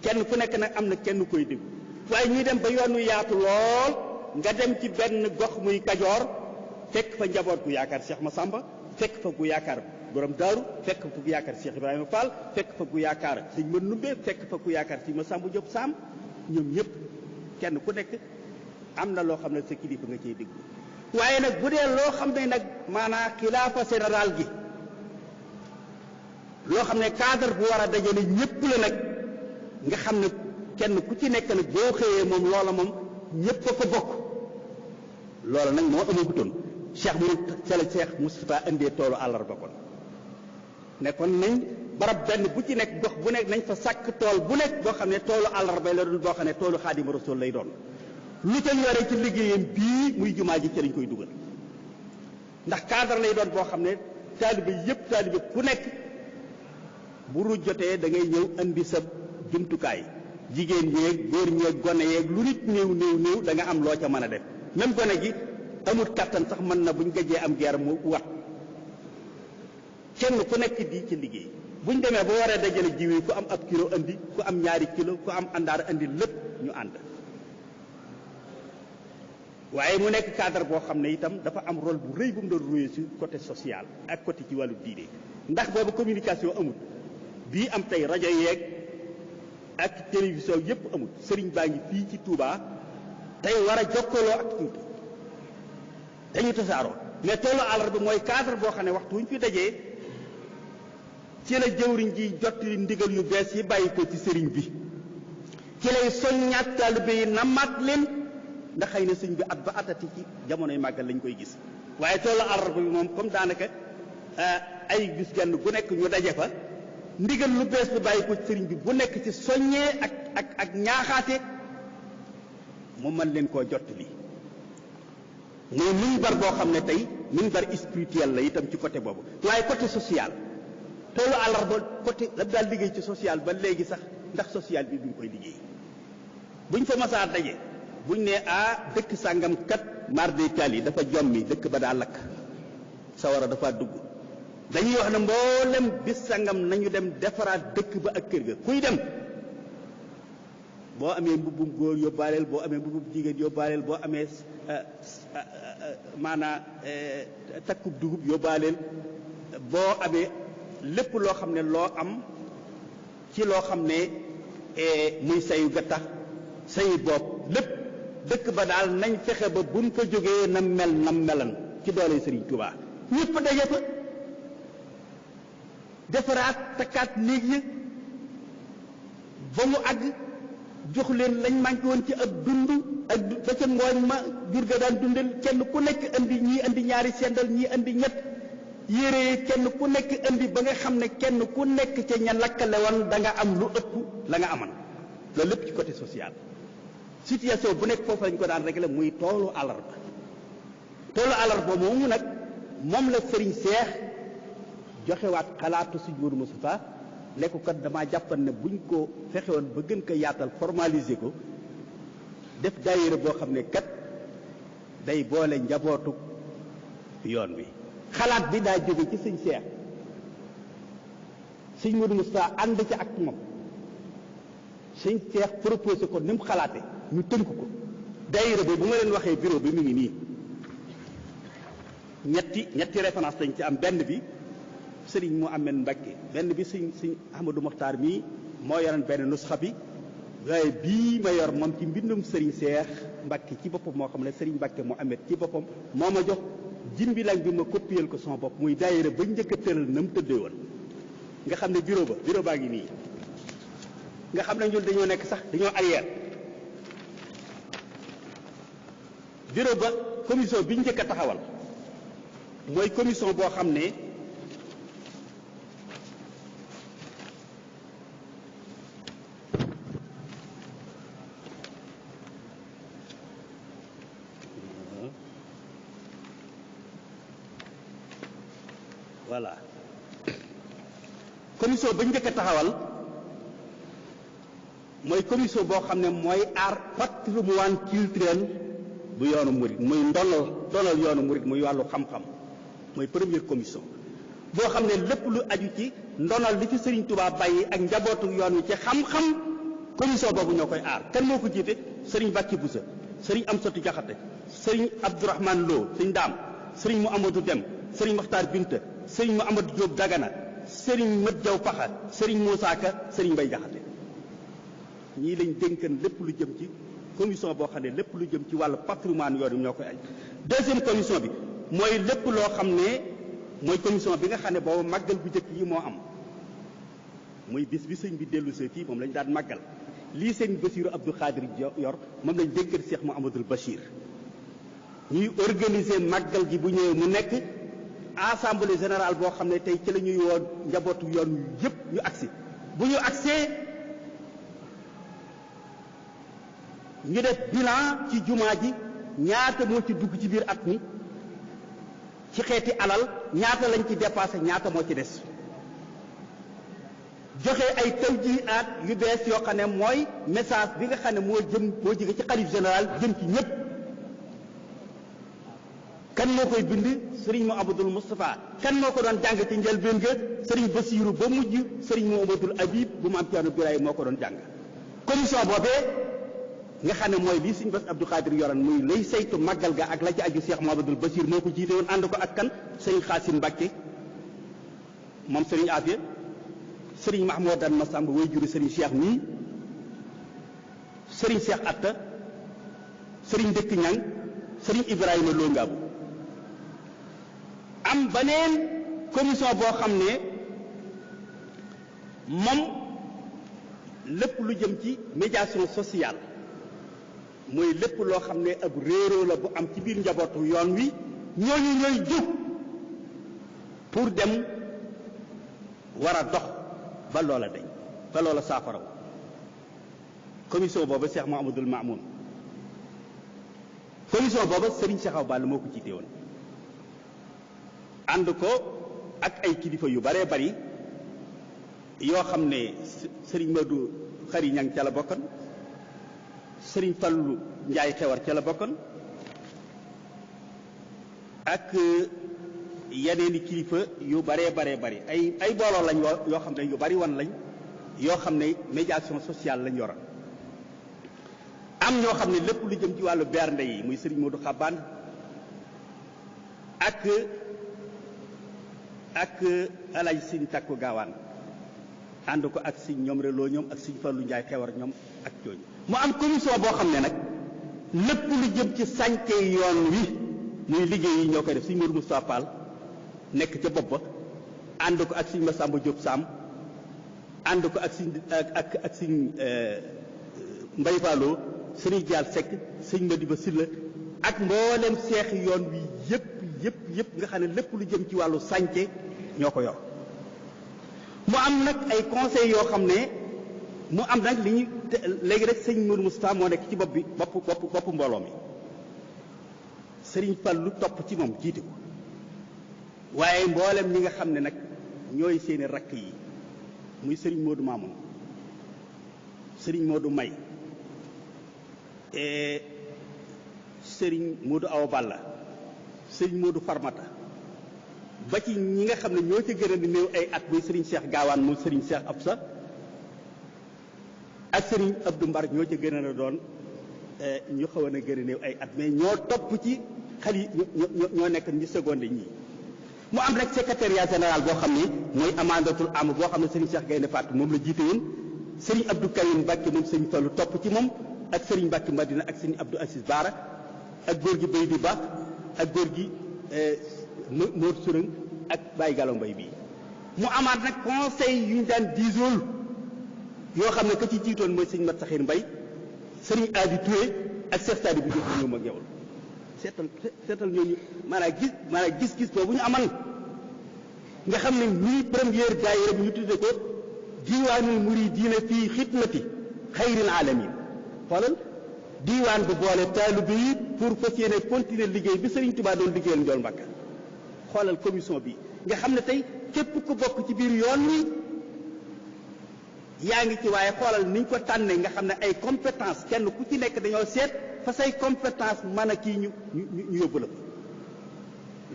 kenn ku nekk nag am na kenn koy dégg waaye ñuy dem ba yoon wi yaatu lool nga dem ci benn gox muy Kajoor fekk fa njaboot gu yaakaar Cheikh Massamba fekk fa gu yaakaar borom daaru fekk fa gu yaakaar Cheikh Ibrahima Fall fekk fa gu yaakaar sëñ Ma Numbe fekk fa gu yaakaar sëñ Massamba Diop Sam ñoom ñëpp kenn ku nekk am na loo xam ne sa kilifa nga cay déglu waaye nag bu dee loo xam ne nag maanaam xilaafa général gi loo xam ne cadre bu war a dajale ñëpp la nag nga xam ne kenn ku ci nekk nag boo xëyee moom loola moom ñëpp a ko bokk loola nag moo amagutoon Cheikh Moustapha indee toolu àllarba kon ne kon nañ barab benn bu ci nekk gox bu nekk nañ fa sàkk tool bu nekk boo xam ne toolu àllarba la doon boo xam ne toolu Xaadimu Rasuul lay doon lu ca yore ci liggéeyam bii muy jumaa ji ci lañ koy dugal ndax cadre lay doon boo xam ne taalibe ku nekk bu ruuj jotee da ngay ñëw indi sa jumtukaay jigéen ñeeg góor ñeeg gone yeeg lu nit néew da nga am loo ca mën a def même gone gi amul kattan sax mën na buñ gëjee am guerre mu wat kenn ku nekk di ci liggéey buñ demee ba waree dajale jiw yi ku am ab kilo andi ku am ñaari kilo ku am àndaar andi lépp ñu ànd waaye mu nekk cadre boo xam ne itam dafa am rôle bu rëy bu mu doon jouer ci côté social ak côté ci wàllu diine ndax boobu communication amul bii am tey rajo yeeg ak télévision yépp amul sëriñ baa ngi fii ci Touba tey war a jokkaloo ak Fuuta dañu tasaaroo mais toolu àllarba bi mooy cadre boo xam ne waxtu wuñ fi dajee ci la jëwriñ ji jottali ndigal yu bees yi bàyyi ko ci sëriñ bi ci lay soññaat taalibe yi namaat leen ndax xëy na sëñ bi at ba atati ci jamonoy màggal lañ koy gis waaye toolu àllarba bi moom comme daanaka ay bis genn gu nekk ñu daje fa ndigal lu bees lu bàyyi ko ci sëriñ bi bu nekk ci soññee ak ñaaxaate mu mën leen koo jottali mooy minbar boo xam ne tey minbar spirituel la itam ci côté boobu waaye côté social toolu àllarba côté la daal liggéey ci social ba léegi sax ndax social bi duñ koy liggéey buñ fa masaa daje buñ ne dëkk sàngam kat marde taal yi dafa jommi dëkk ba daa lakk sawara dafa dugg dañuy wax ne mboolem bis sàngam nañu dem defaraat dëkk ba ak kër ga kuy dem boo amee mbubbum góor yóbbaaleel boo amee mbubbum jigéen yóbbaaleel boo amee maanaa takkub dugub yóbbaaleel boo amee lépp loo xam ne loo am ci loo xam ne muy sayu gattax sayu bopp lépp dëkk ba daal nañ fexe ba buñ fa jógee nam melan ci doole Sëriñ Tuubaa ñëpp daje fa defaraat takkaat néeg yi ba mu àgg jox leen lañ manqué woon ci ak dund ak ba ca ngooñ ma jur ga daan dundal kenn ku nekk andi ñii andi ñaari sendal ñii andi ñett yére yi kenn ku nekk andi ba nga xam ne kenn ku nekk ca ña lakkale woon da nga am lu ëpp la nga aman loolu lépp ci côté social situation bu nekk foofu lañ ko daan réglé muy toolu àllarba moomu nag moom la Serigne Cheikh joxewaat xalaatu si Mourou Moustapha ne ko kat damaa jàppan ne buñ ko fexewoon ba gën ko yaatal formaliser ko def daayira boo xam ne kat day boole njabootu yoon wi. xalaat bi daa jóge ci sëñ Cheikh sëñ Modou Moustapha ànd ci ak moom sëñ Cheikh proposé ko ni mu xalaate ñu tënk ko. daayira bi bu ma leen waxee bureau bi mu ngi nii ñetti référence lañ ci am. benn bi sëriñ Mouhamed Mbacké, benn bi sëñ Ahmadou Mokhtar mii moo yoroon benn nusxa bi, waaye bii ma yor moom ci mbindum sëriñ Cheikh Mbacké ci boppam moo xam ne sëriñ Mbacké Mouhamed ci boppam moo ma jox jin bi lañ bi ma copier ko sama bopp muy daayira ba njëkk a tëral na mu tëddee woon. nga xam ne bureau baa ngi nii nga xam ne ñun dañoo nekk sax dañoo arrière. bureau ba commission bi njëkk a taxawal mooy commission boo xam ne voilà commission ba njëkk a taxawal mooy commission boo xam ne mooy aar patrimoine culturel bu yoonu murid muy ndonal yoonu murid muy wàllu xam-xam mooy première commission boo xam ne lépp lu aju ci ndonal li ci Serigne Touba bàyyi ak njabootu yoon wi ci xam-xam commission boobu ñoo koy aar. kan moo ko jiite? Serigne Bakki Boussa, Serigne Amsatou Diakhaté, Serigne Abdourahmane Lo, Serigne Daam, Serigne Mouhamadou Dem, Serigne Makhtar Binta, Serigne Mouhamadou Diop Dagana, Serigne Mat Diaw Paxa, Serigne Moussa Ka, Serigne Mbaye Diakhaté. ñii lañ dénkan lépp lu jëm ci commission boo xam ne lépp lu jëm ci wàllu patrimoine yoon ñoo koy aj. deuxième commission bi mooy lépp loo xam ne mooy commission bi nga xam ne boobu màggal bu njëkk yi moo am muy bis bi sëñ bi dellu see fii moom lañ daan màggal. lii sëñ Bassirou Abdou Khadir yor moom lañ dénkan Cheikh Mouhamadoul Bachir ñuy organiser màggal gi bu ñëwee mu nekk assemblée générale boo xam ne tey ci la ñuy woo njabootu yoon yëpp ñu agsi bu ñu agsee ñu def bilan ci jumaa ji ñaata moo ci dugg ci biir at mi ci xeeti alal ñaata lañ ci dépassé ñaata moo ci des joxe ay tawjihaat yu bees yoo xam ne mooy message bi nga xam ne moo jóge ci xalif général jëm ci ñëpp. kan moo koy bind Serigne Mouhamadoul Moustapha. kan moo ko doon jàng ci njëlbéen ga Serigne Bassirou ba mujj Serigne Mouhamadoul Habib bu Maam Thierno Birahim moo ko doon jàng. commission boobee nga xam ne mooy lii Serigne Bass Abdou Khadir yoran muy lay saytu màggal ga ak la ci aju Cheikh Mouhamadoul Bachir moo ko jiite woon ànd ko ak kan Serigne Khassim Mbacké moom Serigne Afia Serigne Mahmoudan Massamba way juri Serigne Cheikh mii Serigne Cheikh Atta Serigne Dëkk Ñang Serigne Ibrahima Lo Ngaabu. am beneen commission boo xam ne moom lépp lu jëm ci médiation sociale mooy lépp loo xam ne ab réeroo la bu am ci biir njabootu yoon wi ñooñu ñooy jóg pour dem war a dox ba loola dañ ba loola saafaraw. commission booba Cheikh Mouhamadoul Mamoun commission booba Serigne Cheikh Awa Balla moo ko jiite woon ànd ko ak ay kilifa yu baree bari yoo xam ne Serigne Madou Khary Niang ca la bokkoon Serigne Fallou Ndiaye Xewar ca la bokkoon ak yeneeni kilifa yu baree bari ay booloo lañ yoo xam ne yu bari wan lañ yoo xam ne médiation sociale lañ yoroon. am ñoo xam ne lépp lu jëm ci wàllu bernde yi muy Serigne Modou Xabaan ak Alaaji Sëñ Takku Gaawaan ànd ko ak Sëñ ñoom reloo ñoom ak Sëñ Fallu Njaay Xewar ñoom ak jooju. mu am commission boo xam ne nag lépp lu jëm ci sànce yoon wi muy liggéey yi ñoo koy def Sëñ Modou Moustapha Fall nekk ca bopp ba ànd ko ak Sëñ Massamba Diop Sam ànd ko ak Sëñ ak Sëñ Mbay Fallo Sëriñ Dial Seck Sëñ Madiba Silla ak mboolem seex yoon wi yëpp nga xam ne lépp lu jëm ci wàllu sànce ñoo ko yor. mu am nag ay conseils yoo xam ne mu am nag li ñu léegi rek Sëñ Modou Moustapha moo nekk ci bopp bi bopp mbooloo mi Sëriñ Fallu topp ci moom jiite ko waaye mboolem ñi nga xam ne nag ñooy seeni rakk yi muy Serigne Modou Mamoun Serigne Modou May Serigne Modou Awa Balla Serigne Modou Farmata ba ci ñi nga xam ne ñoo ca gën a di néew ay at muy Serigne Cheikh Gaawaan mu Serigne Cheikh Absa ak Serigne Abdou Mbar ñoo ca gën a doon ñu xaw a gën a néew ay at mais ñoo topp ci xale yi ñoo nekk ñu seconde ñii. mu am rek secrétariat général boo xam ne mooy amandatul am boo xam ne Serigne Cheikh Gaynde Fatou moom la jiite woon Serigne Abdou Karim Mbacke moom Serigne Fallou topp ci moom ak Serigne Mbacke Madina ak Serigne Abdou Assis Baara ak góor gi Bay di Ba ak góor gi Mor Sourang ak Baye Gallo Mbaye bii. mu amaat nag conseil yu ñu daan diisool yoo xam ne ka ci jiitoon mooy Serigne Mat Saxir Mbaye Serigne Adi Touré ak Cheikh Sadi bu jëf ñoom ak yow seetal ñooñu maanaam gis-gis boobu ñu amal nga xam ne muy première daayira bi ñu tudde ko diiwaanul muridiina fii xidmati xayril alamin xoolal diiwaan bu boole taalibe yi pour fas yéene continuer liggéey bi Serigne Touba doon liggéeyal Njool Mbàkke xoolal commission bi nga xam ne tey képp ku bokk ci biir yoon wi yaa ngi ci waaye xoolal niñ ko tànnee nga xam ne ay compétence kenn ku ci nekk dañoo seet fa say compétence mën a kii ñu yóbbu la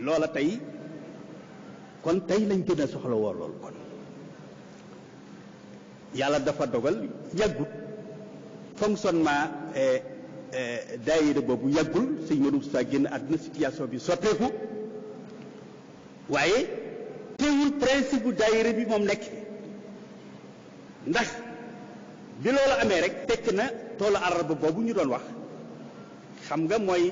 loola tey kon tey lañ gën a soxla woo loolu kon yàlla dafa dogal yàggut fonctionnement daayira boobu yàggul sëñ Modou Moussa génn àdduna situation bi sotteeku waaye teewul principe bu daayira bi moom nekk ndax bi loolu amee rek fekk na toolu àllarba boobu ñu doon wax xam nga mooy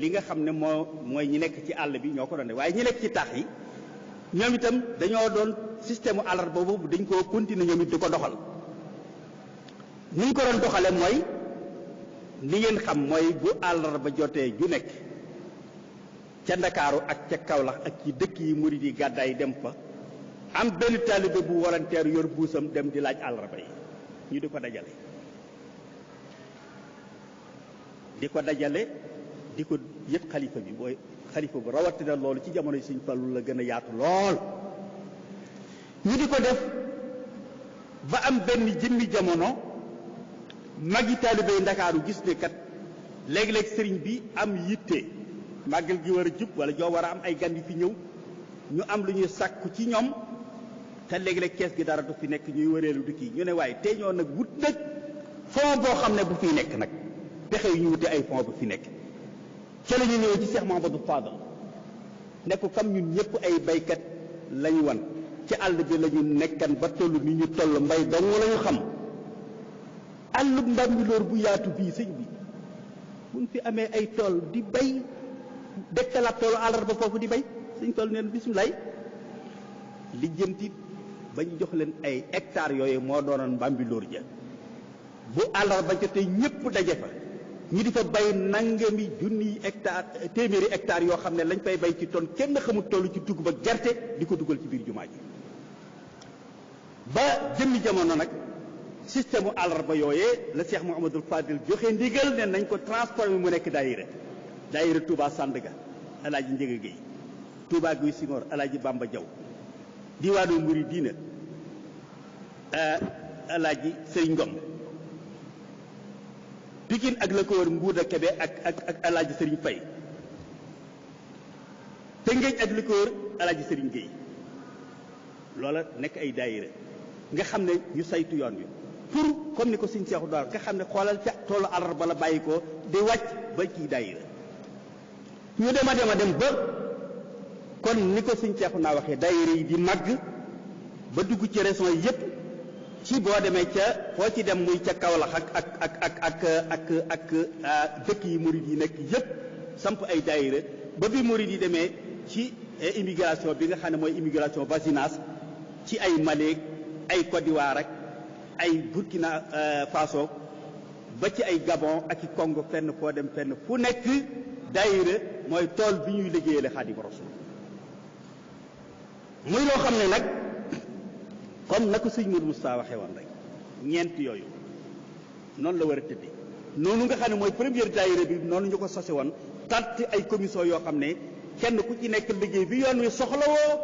li nga xam ne mooy ñi nekk ci àll bi ñoo ko doon def waaye ñi nekk ci taax yi ñoom itam dañoo doon système àllarba boobu dañ koo continuer ñoom it di ko doxal ni ñu ko doon doxale mooy li ngeen xam mooy bu àllarba jotee ju nekk ca Ndakaaru ak ca Kaolack ak ci dëkk yi murid yi gàddaay dem fa am benn taalibe bu volontaire yor buusam dem di laaj àllarba yi ñu di ko dajale di ko yëpp xalifa bi booy xalifa bu rawatina loolu ci jamono yi Sëñ Fallu la gën a yaatu lool ñu di ko def ba am benn jëmmi jamono magi taalibe yi Ndakaaru gis ne kat léeg-léeg sëriñ bi am yitte màggal gi war a jub wala joo war a am ay gan yu fi ñëw ñu am lu ñuy sàkku ci ñoom te léeg-léeg kees gi dara du fi nekk ñuy wëreelu di kii ñu ne waaye tey ñoo nag wut nag fond boo xam ne bu fiy nekk nag pexe yu ñu wute ay fond bu fi nekk ca la ñu ñëwee ci Cheikh Mahamadou Fadal ne ko comme ñun ñëpp ay baykat lañu wan ci àll bi la ñu nekkan ba toll ni ñu toll mbay dong la ñu xam àllub Mbambilor bu yaatu bii sëñ bi buñ fi amee ay tool di bay dekkalaat toolu àllarba foofu di bay sëñ toll neen bisimilaay lijjanti bañ jox leen ay hectares yooyu moo doonoon Mbambilor ja bu àllarba jotee ñëpp daje fa ñu di fa bay nangami junniy hectares téeméeri hectares yoo xam ne lañ fay bay ci ton kenn xamul toll ci dugub ak gerte di ko dugal ci biir jumaa ji ba jëmmi jamono nag système mu àllarba yooyee la Cheikh Mouhamadul Fadil joxe ndigal ne nañ ko transformé mu nekk daayira Touba Sandaga Alaaji Njëga Géey Touba Guy Singoor Alaaji Bamba Jaw diwaanu Muridiina Alaaji Sëriñ Ngom Pikine ak la ko wër Mbuuda Kebe ak Alaaji Sëriñ Fay Tëngéej ak li ko wër Alaaji Sëriñ Géey loola nekk ay daayira nga xam ne ñu saytu yoon wi pour comme ni ko Sëriñ Seexu daal nga xam ne xoolal ca toolu àllarba la bàyyi ko di wàcc ba ci daayira ñu dem ba kon ni ko Sëriñ Seexu naa waxee daayira yi di màgg ba dugg ci région yi yépp ci boo demee ca foo ci dem muy ca Kaolack ak dëkk yi murid yi nekk yépp samp ay daayira ba bi murid yi demee ci immigration bi nga xam ne mooy immigration voisinage ci ay Mali ay Côte d'Ivoire ak ay Burkina Faso ba ci ay Gabon ak i Congo fenn foo dem fenn fu nekk daayira mooy tool bi ñuy liggéeyale Xaadimu Rasuul muy loo xam ne nag comme na ko sëñ Modou Moustapha waxee woon rek ñeent yooyu noonu la war a tëddee noonu nga xam ne mooy première daayira bi noonu ñu ko sose woon tant ay commission yoo xam ne kenn ku ci nekk liggéey bi yoon wi soxlawoo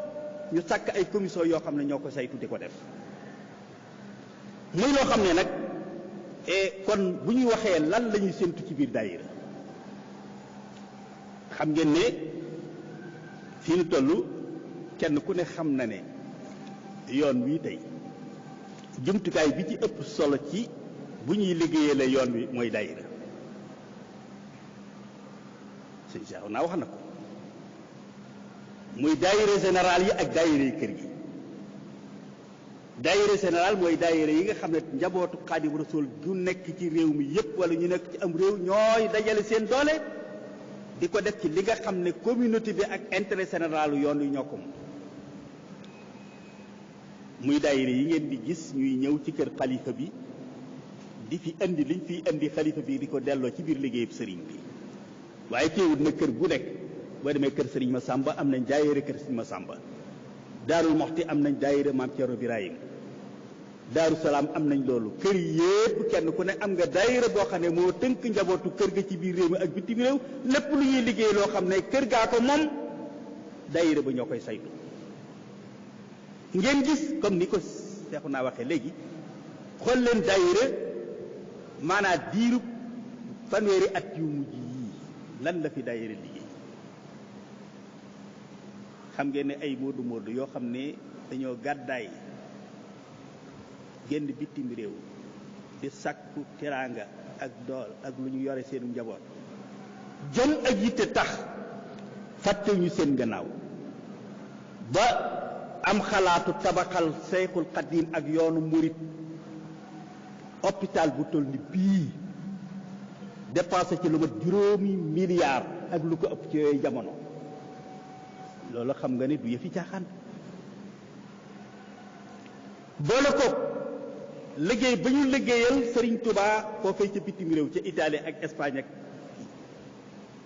ñu sàkk ay commission yoo xam ne ñoo ko saytu di ko def muy loo xam ne nag kon bu ñuy waxee lan la ñuy séntu ci biir daayira xam ngeen ne fii nu toll kenn ku ne xam na ne yoon wii tey jumtukaay bi ci ëpp solo ci bu ñuy liggéeyee la yoon wi mooy daayira sëñ Cheikh naa wax na ko muy daayira général yi ak daayira yi kër gi daayira général mooy daayira yi nga xam ne njabootu Xaadimu Rasuul du nekk ci réew mi yépp wala ñu nekk ci am réew ñooy dajale seen doole di ko def ci li nga xam ne communauté bi ak intérêt général yoon wi ñoo ko moom muy daayira yi ngeen di gis ñuy ñëw ci kër xalifa bi di fi indi liñ fiy indi xalifa bi di ko delloo ci biir liggéeyub sëriñ bi waaye teewut na kër gu nekk boo demee kër sëriñ Masamba am nañ daayira kër sëriñ Masamba Daarul Moxti am nañ daayira Maam Cerno Birahim Daaru Salaam am nañ loolu kër yépp kenn ku ne am nga daayira boo xam ne moo tënk njabootu kër ga ci biir réew mi ak bitim réew lépp lu ñuy liggéey loo xam ne kër gaa ko moom daayira ba ñoo koy saytu ngeen gis comme ni ko seexu naa waxee léegi xool leen daayira maanaam diiru fanweeri at yu mujj yii lan la fi daayira liggéey xam ngeen ne ay moodu moodu yoo xam ne dañoo gàddaay génn bitim réew di sàkku teraanga ak dool ak lu ñu yore seenu njaboot jom ak yitte tax fàttewuñu seen gannaaw ba am xalaatu tabaxal Seyxul Xadiim ak yoonu murit hôpital bu toll ni bii dépensé ci lu mat juróomi milliards ak lu ko ëpp ci yooyu jamono loolu xam nga ne du yëfi caaxaan boole ko liggéey ba ñu liggéeyal Serigne Touba foofee ca bitim réew ca Italie ak Espagne ak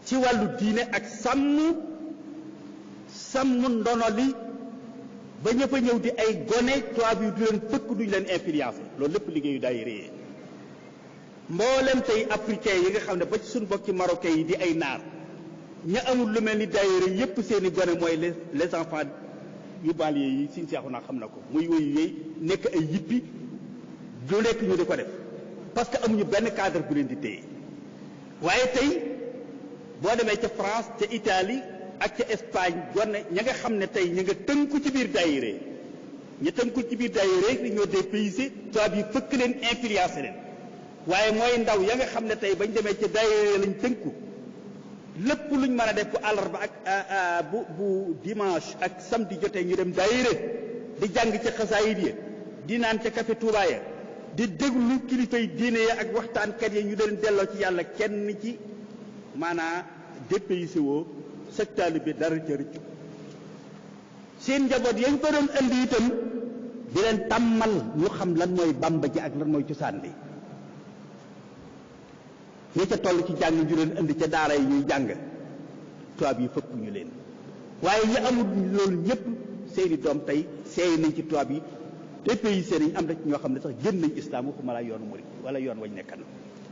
ci wàllu diine ak sàmm ndono li ba ñëpp a ñëw di ay gone tubaab yi du leen fëkk duñ leen influencé loolu lépp liggéeyu daayira yi mboolem tey africain yi nga xam ne ba ci suñu bokki marocain yi di ay naar ña amul lu mel ni daayira yépp seeni gone mooy les enfants yu banlieue yi siñ seexu naa xam na ko muy woyu yooyu nekk ay yippi du nekk ñu di ko def parce que amuñu benn cadre bu leen di téye waaye tey boo demee ca France ca Italie ak ca Espagne gone ña nga xam ne tey ña nga tënku ci biir daayira ña tënku ci biir daayira yi ñoo dépaysé tubaab yi fëkk leen influencé leen waaye mooy ndaw ya nga xam ne tey bañ demee ca daayira lañ tënku lépp luñ mën a def bu àllarba ak bu dimanche ak samedi jotee ñu dem daayira di jàng ca xasaayid ya di naan ca café Touba ya di déglu kilifay diine ya ak waxtaankat ya ñu leen delloo ci yàlla kenn ci maanaa dépaysé woo sectaali bi dara ca rëccu seen njaboot yañ ko doon indi itam di leen tàmmal ñu xam lan mooy Bàmba ji ak lan mooy cosaan bi ñi ca toll ci jàng ñu leen indi ca daara yi ñuy jàng tubaab yi fëpp ñu leen waaye ñi amul loolu ñëpp seeni doom tey seey nañ ci tubaab yi te pays seen nañ am na ci ñoo xam ne sax génn nañ islam waxuma la yoonu murid wala yoon wañ nekkan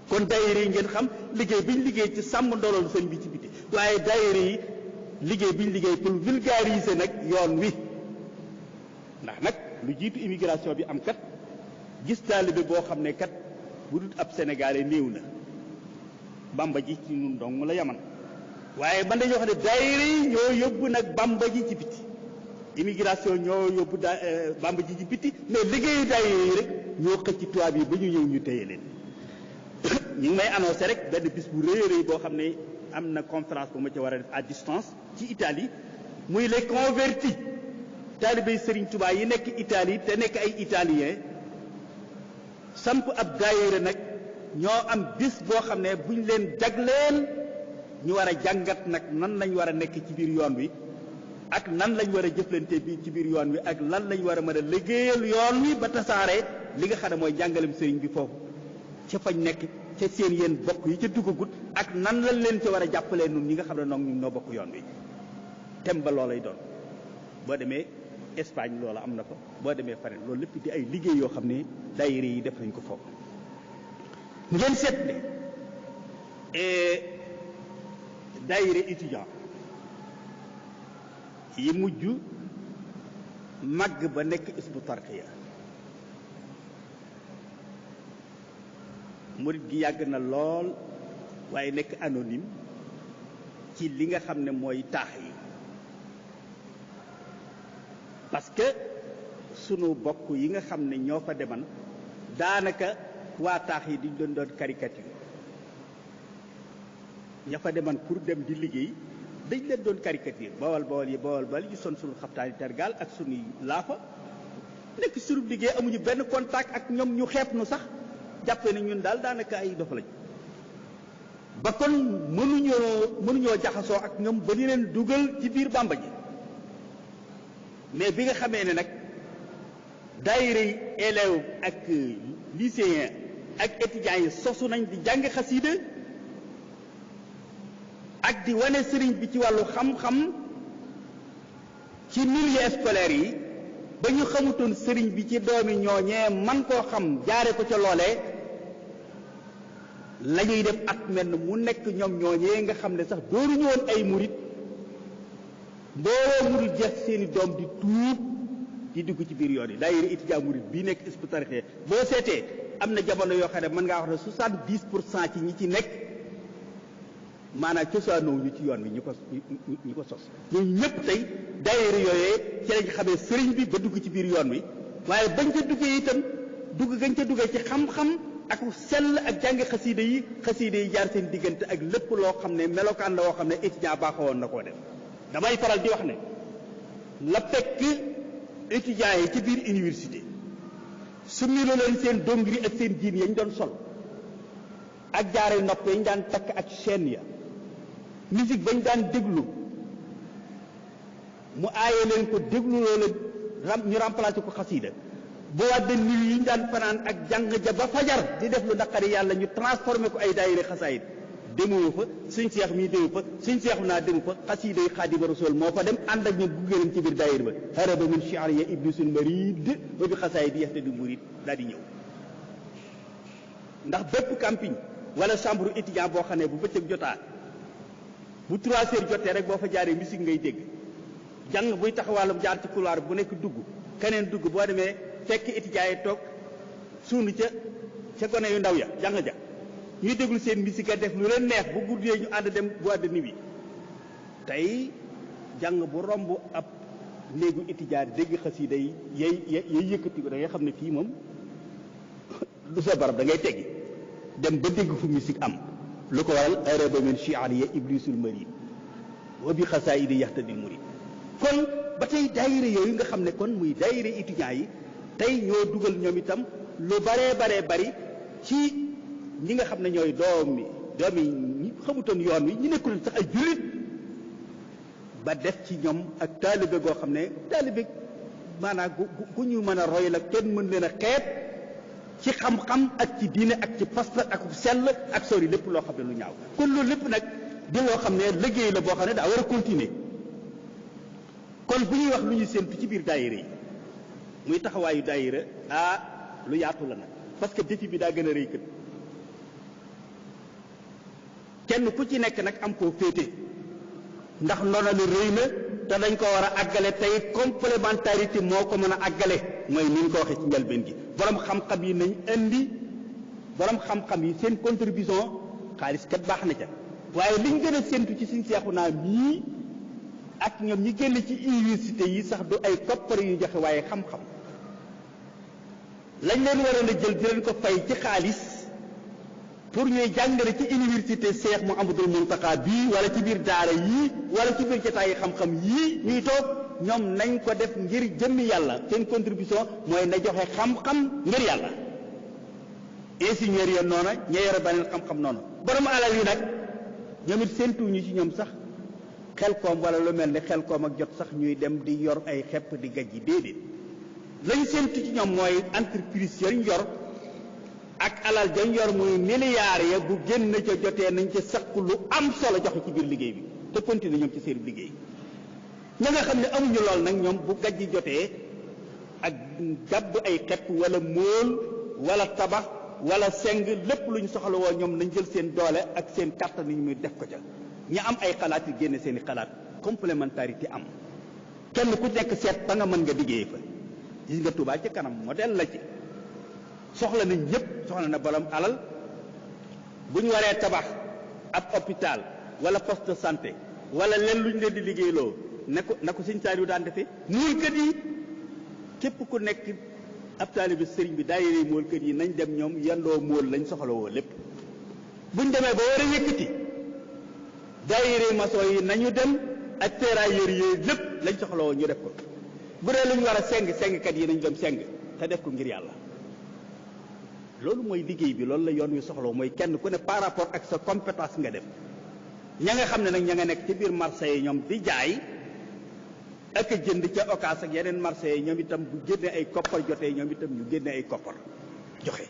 kon daayira yi ngeen xam liggéey bi ñu liggéey ci sàmm ndoloolu sëñ bi ci biti waaye daayira yi liggéey bi ñu liggéey pour vulgariser nag yoon wi ndax nag lu jiitu immigration bi am kat gis taalibe boo xam ne kat bu dul ab sénégalais néew na Bàmba ji ci ñun dong la yaman waaye man dañoo xam ne daayira yi ñoo yóbbu nag Bàmba ji ci biti immigration ñoo yóbbu Bàmba ji ci biti mais liggéeyu daayira yi rek ñoo xëcc tubaab yi ba ñu ñëw ñu téye leen ñu ngi may annoncé rek benn bis bu rëy a rëy boo xam ne am na conférence bu ma ci war a def à distance ci Italie muy les convertis taalibey Serigne Touba yi nekk Italie te nekk ay italien samp ab daayira nag ñoo am bis boo xam ne buñ leen jagleel ñu war a jàngat nag nan lañ war a nekk ci biir yoon wi ak nan lañ war a jëflante bi ci biir yoon wi ak lan lañ war a mën a liggéeyal yoon wi ba tasaare li nga xam ne mooy jàngalem sëriñ bi foofu ca fañ nekk ca seen yéen bokk yi ca duggagut ak nan lañ leen ca war a jàppalee nun ñi nga xam ne noonu ñun noo bokk yoon wi tem ba loolay doon boo demee Espagne loola am na ko boo demee faneen loolu lépp di ay liggéey yoo xam ne daayira yi def nañ ko foofu ngeen seet ne daayira étudiant yi mujj màgg ba nekk Hizbut Tarqiyyah murit gi yàgg na lool waaye nekk anonyme ci li nga xam ne mooy taax yi parce que sunu bokk yi nga xam ne ñoo fa deman daanaka waa taax yi di doon caricature ña fa deman pour dem di liggéey dañ leen doon caricature bawal yi son sunu xaftaani tergaal ak sunuy laafa nekk sunu liggéey amuñu benn contact ak ñoom ñu xeeb nu sax jàppee ne ñun daal daanaka ay dof lañ ba kon mënuñoo jaxasoo ak ñoom ba di leen dugal ci biir Bàmba ji mais bi nga xamee ne nag daayira yi élèves ak lycéens ak étudiants yi sosu nañ di jàng xasiida ak di wane sëriñ bi ci wàllu xam-xam ci milieu scolaire yi ba ñu xamutoon sëriñ bi ci doomi ñooñee man koo xam jaare ko ca loolee la ñuy def at mel mu nekk ñoom ñooñee nga xam ne sax dooruñu woon ay murit mbooloo mu dul jeex seeni doom di tuub di dugg ci biir yoon yi daayira étudiant murit bii nekk Hizbut Tarqiyyah boo seetee am na jamono yoo xam ne mën ngaa wax ne 70% ci ñi ci nekk maanaam cosaanoo ñu ci yoon wi ñu ko sos ñooñu ñëpp tey daayira yooyee ci lañ xamee sëriñ bi ba dugg ci biir yoon wi waaye bañ ca duggee itam dugg gañ ca duggee ci xam-xam ak sell ak jàng xasiida yi jaar seen diggante ak lépp loo xam ne melokaan la woo xam ne étudiant baaxoon na koo def damay faral di wax ne la fekk étudiants yi ci biir université su milo leen seen dongri ak seen jiin yañ doon sol ak jaare nopp yañ daan takk ak chaîne ya musique bañ daan déglu mu aaye leen ko déglu loolu ñu remplacé ko xasiida bu wàdde nit yi ñu daan fanaan ak jàng ja ba fajar di def lu naqari yàlla ñu transformé ko ay daayira xasaayid demoo fa suñ seex mii demu fa suñ seexu naa demu fa xasiida yi Xaadimu Rasuul moo fa dem ànd ak ñoom gunge leen ci biir daayira ba haraba min shi'ri ya iblisul marid ba bi xasaayid yahtadi murid daal di ñëw ndax bépp camping wala chambre étudiant boo xam ne bu bëccëg jotaa bu 3 heures jotee rek boo fa jaaree musique ngay dégg jàng buy taxawàllum jaar ci couloir bu nekk dugg keneen dugg boo demee fekk étudiants yi toog suunu ca gone yu ndaw ya jàng ja ñuy déglu seen musique a def lu leen neex bu guddee ñu ànd dem boîte de nuit tey jàng bu romb ab néegu étudiant dégg xasida yi yay yëkkati ko da ngay xam ne fii moom du sa barab da ngay teggi dem ba dégg fu musique am lu ko waral araba min shi'ri ya iblisul marid wa bi xasaayidi yahtadil murid kon ba tey daayira yooyu nga xam ne kon muy daayira étudiants yi tey ñoo dugal ñoom itam lu baree bari ci ñi nga xam ne ñooy doomi ñi xamutoon yoon wi ñu nekkul sax ay jullit ba def ci ñoom ak taalibe goo xam ne taalibe maanaam gu ñu mën a roy la kenn mën leen a xeeb ci xam-xam ak ci diine ak ci pas-pas ak sell ak sori lépp loo xam ne lu ñaaw kon loolu lépp nag di loo xam ne liggéey la boo xam ne daa war a continuer kon bu ñuy wax lu ñu séentu ci biir daayira yi muy taxawaayu daayira lu yaatu la nag parce que défi bi daa gën a rëy kët kenn ku ci nekk nag am koo féete ndax ndono lu rëy na te dañ ko war a àggale tey complémentarité moo ko mën a àggale mooy ni ñu ko waxee ci njëlbeen gi borom xam-xam yi nañ indi borom xam-xam yi seen contribution xaalis kat baax na ca waaye liñ gën a séentu ci suñ seexu naa mii ak ñoom ñi génn ci université yi sax du ay koppar yu joxe waaye xam-xam lañ leen waroon a jël di leen ko fay ci xaalis pour ñuy jàngale ci université Cheikh Mouhamadoul Mountakha bii wala ci biir daara yii wala ci biir jotaay xam-xam yii ñuy toog ñoom nañ ko def ngir jëmmi yàlla seen contribution mooy na joxe xam-xam ngir yàlla ingénieur ya noona ña yore beneen xam-xam noonu borom alal yi nag ñoom it séentuñu ci ñoom sax xel koom wala lu mel ni xel koom ak jot sax ñuy dem di yor ay xepp di gajji déedéet lañ séentu ci ñoom mooy entreprise yañ yor ak alal jañ yor muy milliards ya bu génn ca jotee nañ ca saq lu am solo joxe ci biir liggéey bi te continuer ñoom ci seen liggéey ña nga xam ne amuñu lool nag ñoom bu gajji jotee ak jàbb ay xepp wala móol wala tabax wala seng lépp lu ñu soxla woo ñoom nañ jël seen doole ak seen kàttan ñu muy def ko ca ña am ay xalaat yi génne seen i xalaat complémentarité am kenn ku nekk seet fa nga mën nga liggéey fa gis nga Touba ci kanam modèle la ci soxla nañ ñëpp soxla na borom alal bu ñu waree tabax ab hôpital wala poste de santé wala leen lu ñu leen di liggéeyloo na ko sëñ Saaliw daan defee moolkat yi képp ku nekk ab taalibe sëriñ bi daayira moolkat yi nañ dem ñoom yendoo mool lañ soxlawoo lépp buñ demee ba war a yëkkati daayira maçon yi nañu dem ak ferrailleurs yi lépp lañ soxlawoo ñu def ko bu dee lu ñu war a sengkat yi nañ dem seng te def ko ngir yàlla loolu mooy liggéey bi loolu la yoon wi soxla mooy kenn ku ne par rapport ak sa compétence nga def ña nga xam ne nag ña nga nekk ci biir marché yi ñoom di jaay ak jënd ca Ocass ak yeneen marché yi ñoom itam bu génne ay koppar jotee ñoom itam ñu génne ay koppar joxe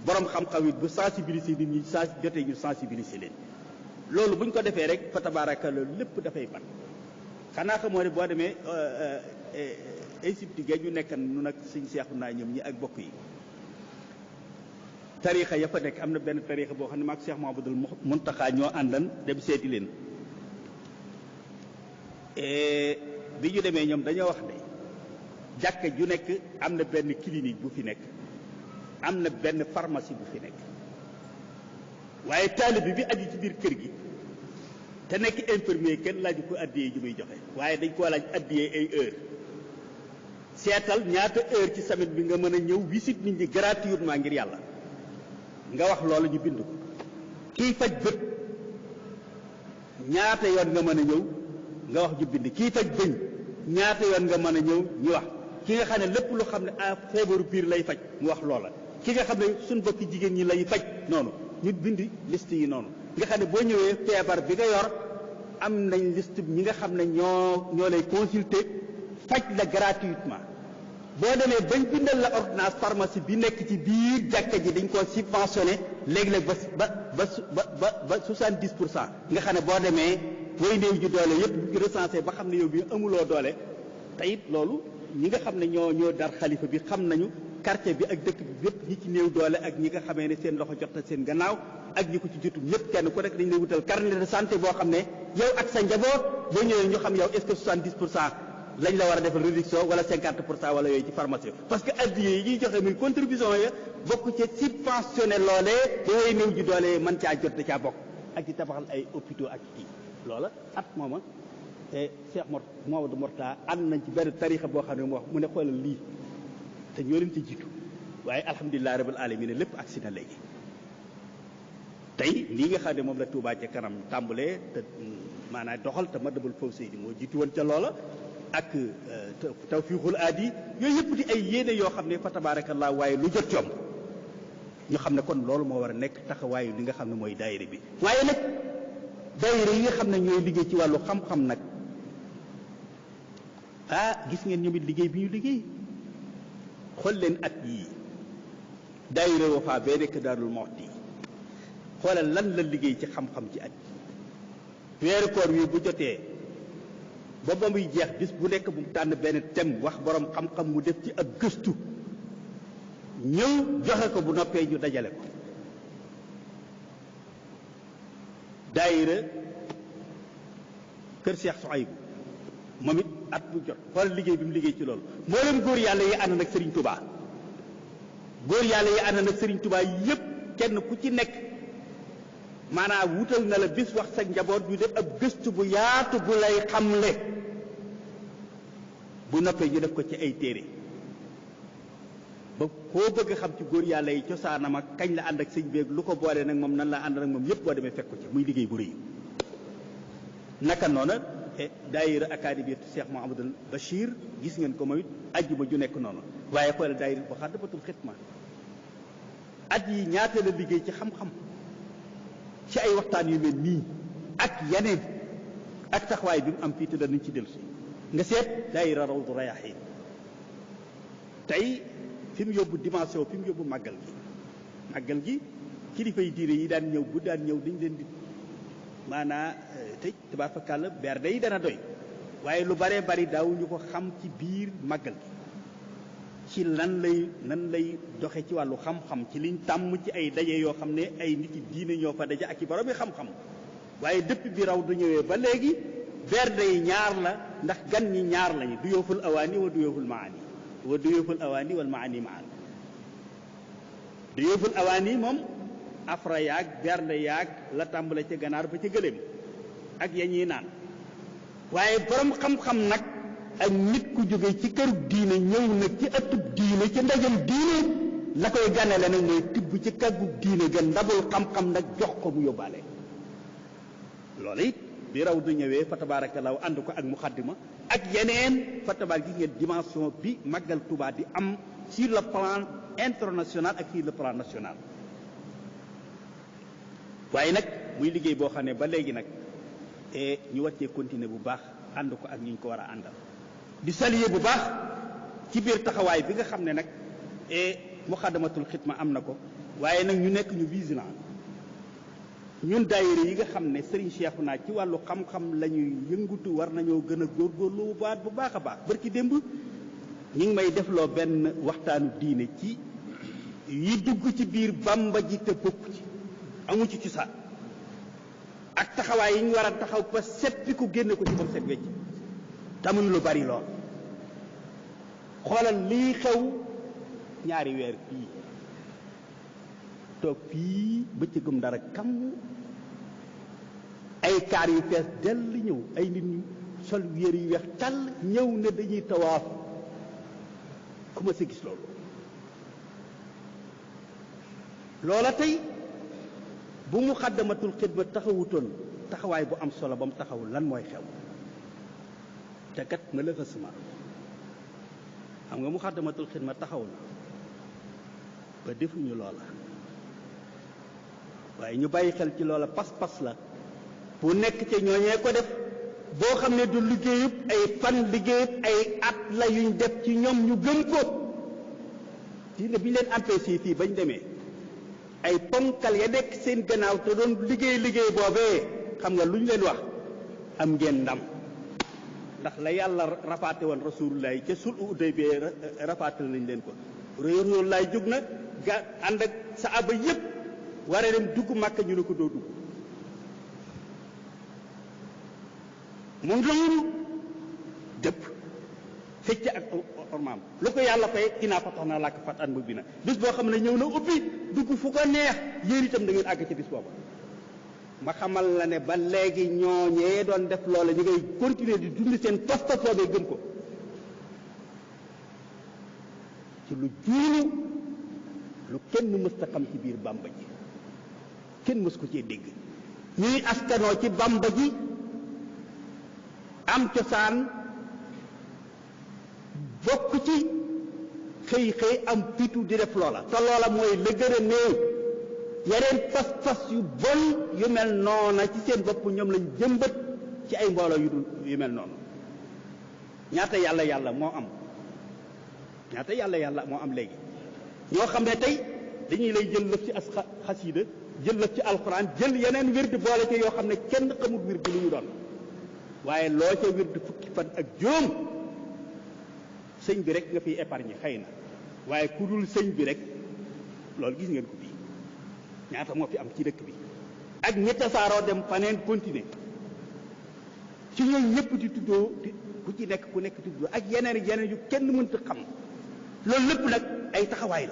borom xam-xam it bu sensibiliser nit ñi jotee ñu sensibiliser leen loolu buñ ko defee rek fa tabaaraka loolu lépp dafay ban xanaa xamoo ne boo demee Égypte ga ñu nekkan nu nag suñ seexu naa ñoom ñi ak bokk yi tariixa ya fa nekk am na benn tariixa boo xam ne maag Cheikh Mouhamadoul Mountakha ñoo àndan dem seeti leen bi ñu demee ñoom dañoo wax ne jàkka ju nekk am na benn clinique bu fi nekk am na benn pharmacie bu fi nekk waaye taalibe bi aju ci biir kër gi te nekk infirmier kenn laaju ko addiyee ju muy joxe waaye dañ koo laaj addiyee ay heure seetal ñaata heure ci semaine bi nga mën a ñëw visite nit ñi gratuitement ngir yàlla nga wax loolu ñu bind ko kii faj bët ñaata yoon nga mën a ñëw nga wax ñu bind kii faj bëñ ñaata yoon nga mën a ñëw ñu wax ki nga xam ne lépp lu xam ne feebaru biir lay faj mu wax loola ki nga xam ne suñ bokki jigéen ñi lay faj noonu ñu bind liste yi noonu nga xam ne boo ñëwee feebar bi nga yor am nañ liste ñi nga xam ne ñoo lay consulter faj la gratuitement boo demee bañ bindal la ordonnance pharmacie bi nekk ci biir jàkka ji dañ koo subventionné léegi-léeg ba 70% nga xam ne boo demee way néew ji doole yëpp recensé ba xam ne yow bi amuloo doole te it loolu ñi nga xam ne ñoo dar xalifa bi xam nañu quartier bi ak dëkk bi yëpp ñi ci néew doole ak ñi nga xamee ne seen loxo jot na seen gannaaw ak ñi ko ci jotum ñëpp kenn ku nekk dañ lay wutal carnet de santé boo xam ne yow ak sa njaboot boo ñëwee ñu xam yow est-ce que 70% lañ la war a defal réduction wala 50% wala yooyu ci pharmacie parce que addiya yi ñuy joxe muy contribution ya bokk ci subventionné loolee ba way néew ji doole mën caa jot da caa bokk ak ci tabaxal ay hôpitaux ak kii loola at mooma te Cheikh Mouhamadou Mourtada ànd nañ ci benn tarixa boo xam ne mu ne xoolal lii te ñoo leen ci jiitu waaye alhamdulilah rabbil alamin lépp agsi na léegi tey lii nga xam ne moom la Touba ca kanam tàmbalee te maanaam doxal te Matlaboul Fawzayni moo jiitu woon ca loola ak Tawfiixul Aadi yooyu yëpp di ay yéene yoo xam ne fa tabaarakallaa waaye lu jot coom ñu xam ne kon loolu moo war a nekk taxawaayu li nga xam ne mooy daayira bi waaye nag daayira yi nga xam ne ñooy liggéey ci wàllu xam-xam nag gis ngeen ñoom it liggéey bi ñu liggéey xool leen at yii daayira Wafa bee nekk Daarul Muxti xoolal lan la liggéey ci xam-xam ci at weeru koor wi bu jotee ba muy jeex bis bu nekk bu mu tànn benn thème wax borom xam-xam mu def ci ak gëstu ñëw joxe ko bu noppee ñu dajale ko daayira kër Cheikh Souhaïbou moom it at bu jot xoolal liggéey bi mu liggéey ci loolu moo leen góor yàlla yi ànd nag Serigne Touba góor yàlla yi ànd nag Serigne Touba yépp kenn ku ci nekk maanaam wutal na la bis wax sa njaboot ñu def ab gëstu bu yaatu bu lay xamle bu noppee ñu def ko ci ay téere ba koo bëgg xam ci góor yàlla yi cosaanam ak kañ la ànd ak sëñ beeg lu ko boole nag moom nan la ànd ak moom yépp boo demee fekk ko ci muy liggéey bu rëy naka noona daayira académie Cheikh Mouhamadoul Bachir gis ngeen ko moom it ajjuma ju nekk noonu waaye xoolal daayira bu Moukhaddamatoul Khidma at yi ñaata la liggéey ci xam-xam ci ay waxtaan yu mel nii ak yeneen ak taxawaay bi mu am fii te danañ ci dellusi nga seet daayira Rawdu Rayaahiin tey fi mu yóbbu dimension fi mu yóbbu màggal gi kilifa yi diine yi daan ñëw bu daan ñëw dañ leen di maanaa tëj tabaarkalla bernde yi dana doy waaye lu baree bari daawuñu ko xam ci biir màggal gi ci nan lay doxe ci wàllu xam-xam ci liñ tàmm ci ay daje yoo xam ne ay nit yi diine ñoo fa daje ak i borom yi xam-xam waaye dëpp bi raw du ñëwee ba léegi bernde yi ñaar la ndax gan ñi ñaar lañu du yooful awaani wa du yooful maani wa du yooful awaani wal maani maan du yooful awaani moom afra yaag bernde yaag la tàmbale ca ganaar ba ca gëléem ak ya ñuy naan waaye borom xam-xam nag ak nit ku jóge ci kërub diine ñëw nag ci ëttub diine ci ndajam diine la koy ganale nag mooy tibb ci kàggub diine ga ndabul xam-xam nag jox ko mu yóbbaale loolu it bi raw du ñëwee fa tabaarakallaahu ànd ko ak muxaddima ak yeneen fa tabaar gis ngeen dimension bi màggal Tuubaa di am sur le plan international ak sur le plan national waaye nag muy liggéey boo xam ne ba léegi nag ñu war cee continuer bu baax ànd ko ak ñi ñu ko war a àndal di saluer bu baax ci biir taxawaay bi nga xam ne nag muxaddamatul xidma am na ko waaye nag ñu nekk ñu vigilant ñun daayira yi nga xam ne Serigne Cheikhouna ci wàllu xam-xam la ñuy yëngutu war nañoo gën a góorgóorlu bu baax a baax barki démb ñi ngi may defloo benn waxtaanu diine ci yi dugg ci biir Bàmba ji te bokk ci amu ci cosaan ak taxawaay yi ñu war a taxaw ba seppi ko génne ko ci ba mu set wecc tamuñu lu bari lool xoolal lii xew ñaari weer fii toog fii bëccëgum dara kam ay kaar yu fees dell ñëw ay nit ñu sol yére yu weex tàll ñëw ne dañuy tawaaf ku ma sa gis loolu loola tey bu muxaddamatul xidma taxawutoon taxawaay bu am solo ba mu taxawul lan mooy xew te kat malheureusement xam nga muxaddamatul xidma taxaw na ba defuñu loola waaye ñu bàyyi xel ci loola pas-pas la bu nekk ci ñooñee ko def boo xam ne du liggéeyub ay fan liggéeyub ay at la yuñ def ci ñoom ñu gëm ko ci ne bi ñu leen empêché fii bañ demee ay ponkal ya nekk seen gannaaw te doon liggéey boobee xam nga lu ñu leen wax am ngeen ndam ndax la yàlla rafaate woon rasulullahi ca sul uday bi rafaatal nañ leen ko rasulullahi jóg na ga ànd ak saaba yépp waree dem dugg Màkka ñu ne ko doo dugg mu loolu dëpp fecc ak ormaam lu ko yàlla fay inaa fatax na làkk fat an mu bi na bis boo xam ne ñëw na ubbi dugg fu ko neex yéen itam da ngeen àgg ci bis booba ma xamal la ne ba léegi ñooñee doon def loola ñu ngay continuer di dund seen pas-pas boobee gëm ko ci lu juunu lu kenn mës ta xam ci biir Bàmba ji kenn mës ko cee dégg ñuy askanoo ci Bàmba ji am cosaan bokk ci xëy am pitu di def loola te loola mooy la gën a néew yeneen pas-pas yu bon yu mel noona ci seen bopp ñoom lañ jëmbat ci ay mbooloo yu mel noonu ñaata yàlla moo am ñaata yàlla moo am léegi ñoo xam ne tey dañuy lay jël lëf ci as xasiida jël lëf ci alxuraan jël yeneen wird boole ci yoo xam ne kenn xamul wird lu ñu doon waaye loo ca wird fukki fan ak juróom sëñ bi rek nga fiy épargne xëy na waaye ku dul sëñ bi rek loolu gis ngeen ko bii ñaata moo fi am ci dëkk bi ak ñi tasaaroo dem faneen continuer ci ñooñu ñëpp di tuddoo ku ci nekk ku nekk tuddoo ak yeneen yu kenn mënta xam loolu lépp nag ay taxawaay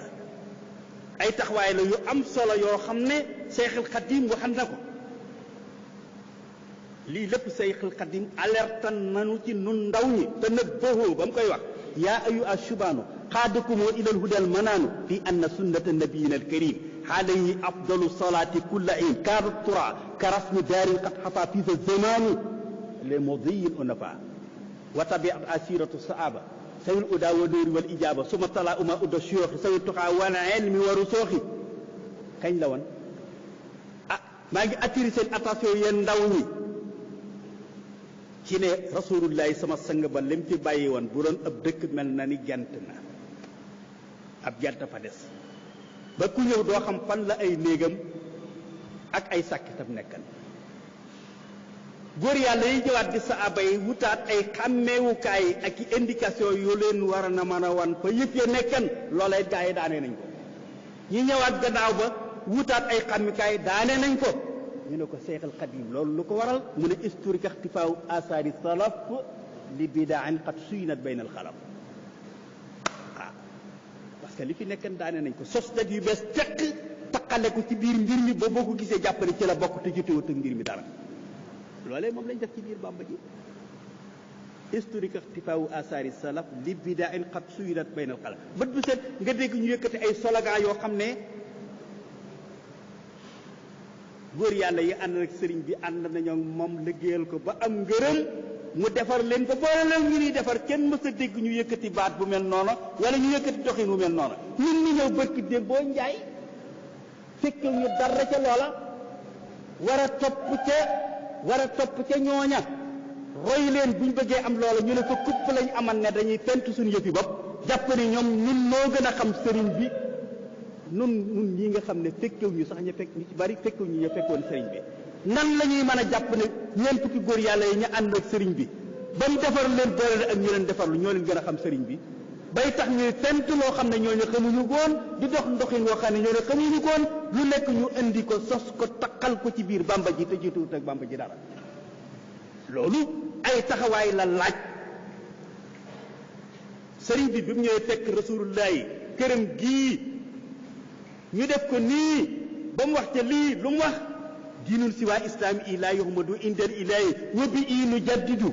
la yu am solo yoo xam ne Seexul Xadiim waxan na ko lii lépp Seexul Xadiim alertan nanu ci nun ndaw ñi te nabbahu ba mu koy wax yaa ayu ashubaanu xaadakumoo ilal hudal manaanu fi anna sunnata nabiyina alkarim alayhi afdalu salaati kulla in kaadu tura ka rasmi daarin qad xafa fi sa zamani les modiyin unafa wa tabiat asiratu saaba sawil uda wa nuuri wal ijaaba suma tala uma udda siyooxi sawil tuxaa wal ilmi wa rusooxi kañ la woon maa ngi attiré seen attention yéen ndaw ñi ci ne rasulullahi sama sang ba lim fi bàyyi woon bu doon ab dëkk mel na ni jant na ab jant fa des ba ku ñëw doo xam fan la ay néegam ak ay sàkkitam nekkan góor yàlla yi ñëwaat di saaba yi wutaat ay xàmmeewukaay ak i indication yu leen war na mën a wan fa yëf ya nekkan loolay gaa yi daane nañ ko ñi ñëwaat gannaaw ba wutaat ay xàmmikaay daane nañ ko ñu ne ko Seexal Xadiim loolu lu ko waral mu ne historique ixtifaaw asaari salaf li bidaan qad suyinat bayna al xalaf parce que li fi nekkan daane nañ ko sos dat yu bees teq taqale ko ci biir mbir mi ba boo ko gisee jàpp ne ci la bokk te jotewut ak mbir mi dara loolee moom lañ def ci biir Bàmba ji historique ixtifaawu asaari salaf li bidain xat suyidat baynal xalaf bët bu set nga dégg ñu yëkkati ay slogan yoo xam ne góor yàlla yi ànd ak sëriñ bi ànd nañoo moom liggéeyal ko ba am ngërëm mu defar leen ba boole leen ñu ñuy defar kenn mës a dégg ñu yëkkati baat bu mel noonu wala ñu yëkkati doxin bu mel noonu ñun ñu ñëw bërki démb boo njaay fekk ñu dara ca loola war a topp ca ñooña roy leen buñ bëggee am loola ñu ne fa kupp lañ amal ne dañuy fent suñu yëfi bopp jàpp ni ñoom ñun noo gën a xam sëriñ bi nun ñii nga xam ne fekkew ñu sax ñu ci bari fekkew ñu fekkoon sëriñ bi nan la ñuy mën a jàpp ne ñeent fukki góor yàlla yi ñu ànd ak sëriñ bi ba mu defar leen boole ak ñu leen defarlu ñoo leen gën a xam sëriñ bi bay tax ñuy fent loo xam ne ñooñu xamuñu koon di dox ndoxin woo xam ne ñooñu xamuñu koon lu nekk ñu indi ko sos ko takkal ko ci biir Bàmba ji te jiituwut ak Bàmba ji dara loolu ay taxawaay la laaj sëriñ bi bi mu ñëwee fekk rasulullahi këram gii ñu def ko nii ba mu wax ca lii lu mu wax diinul si waa islaami i laa yuhmadu indal ilaahi wa bi i nu jaddidu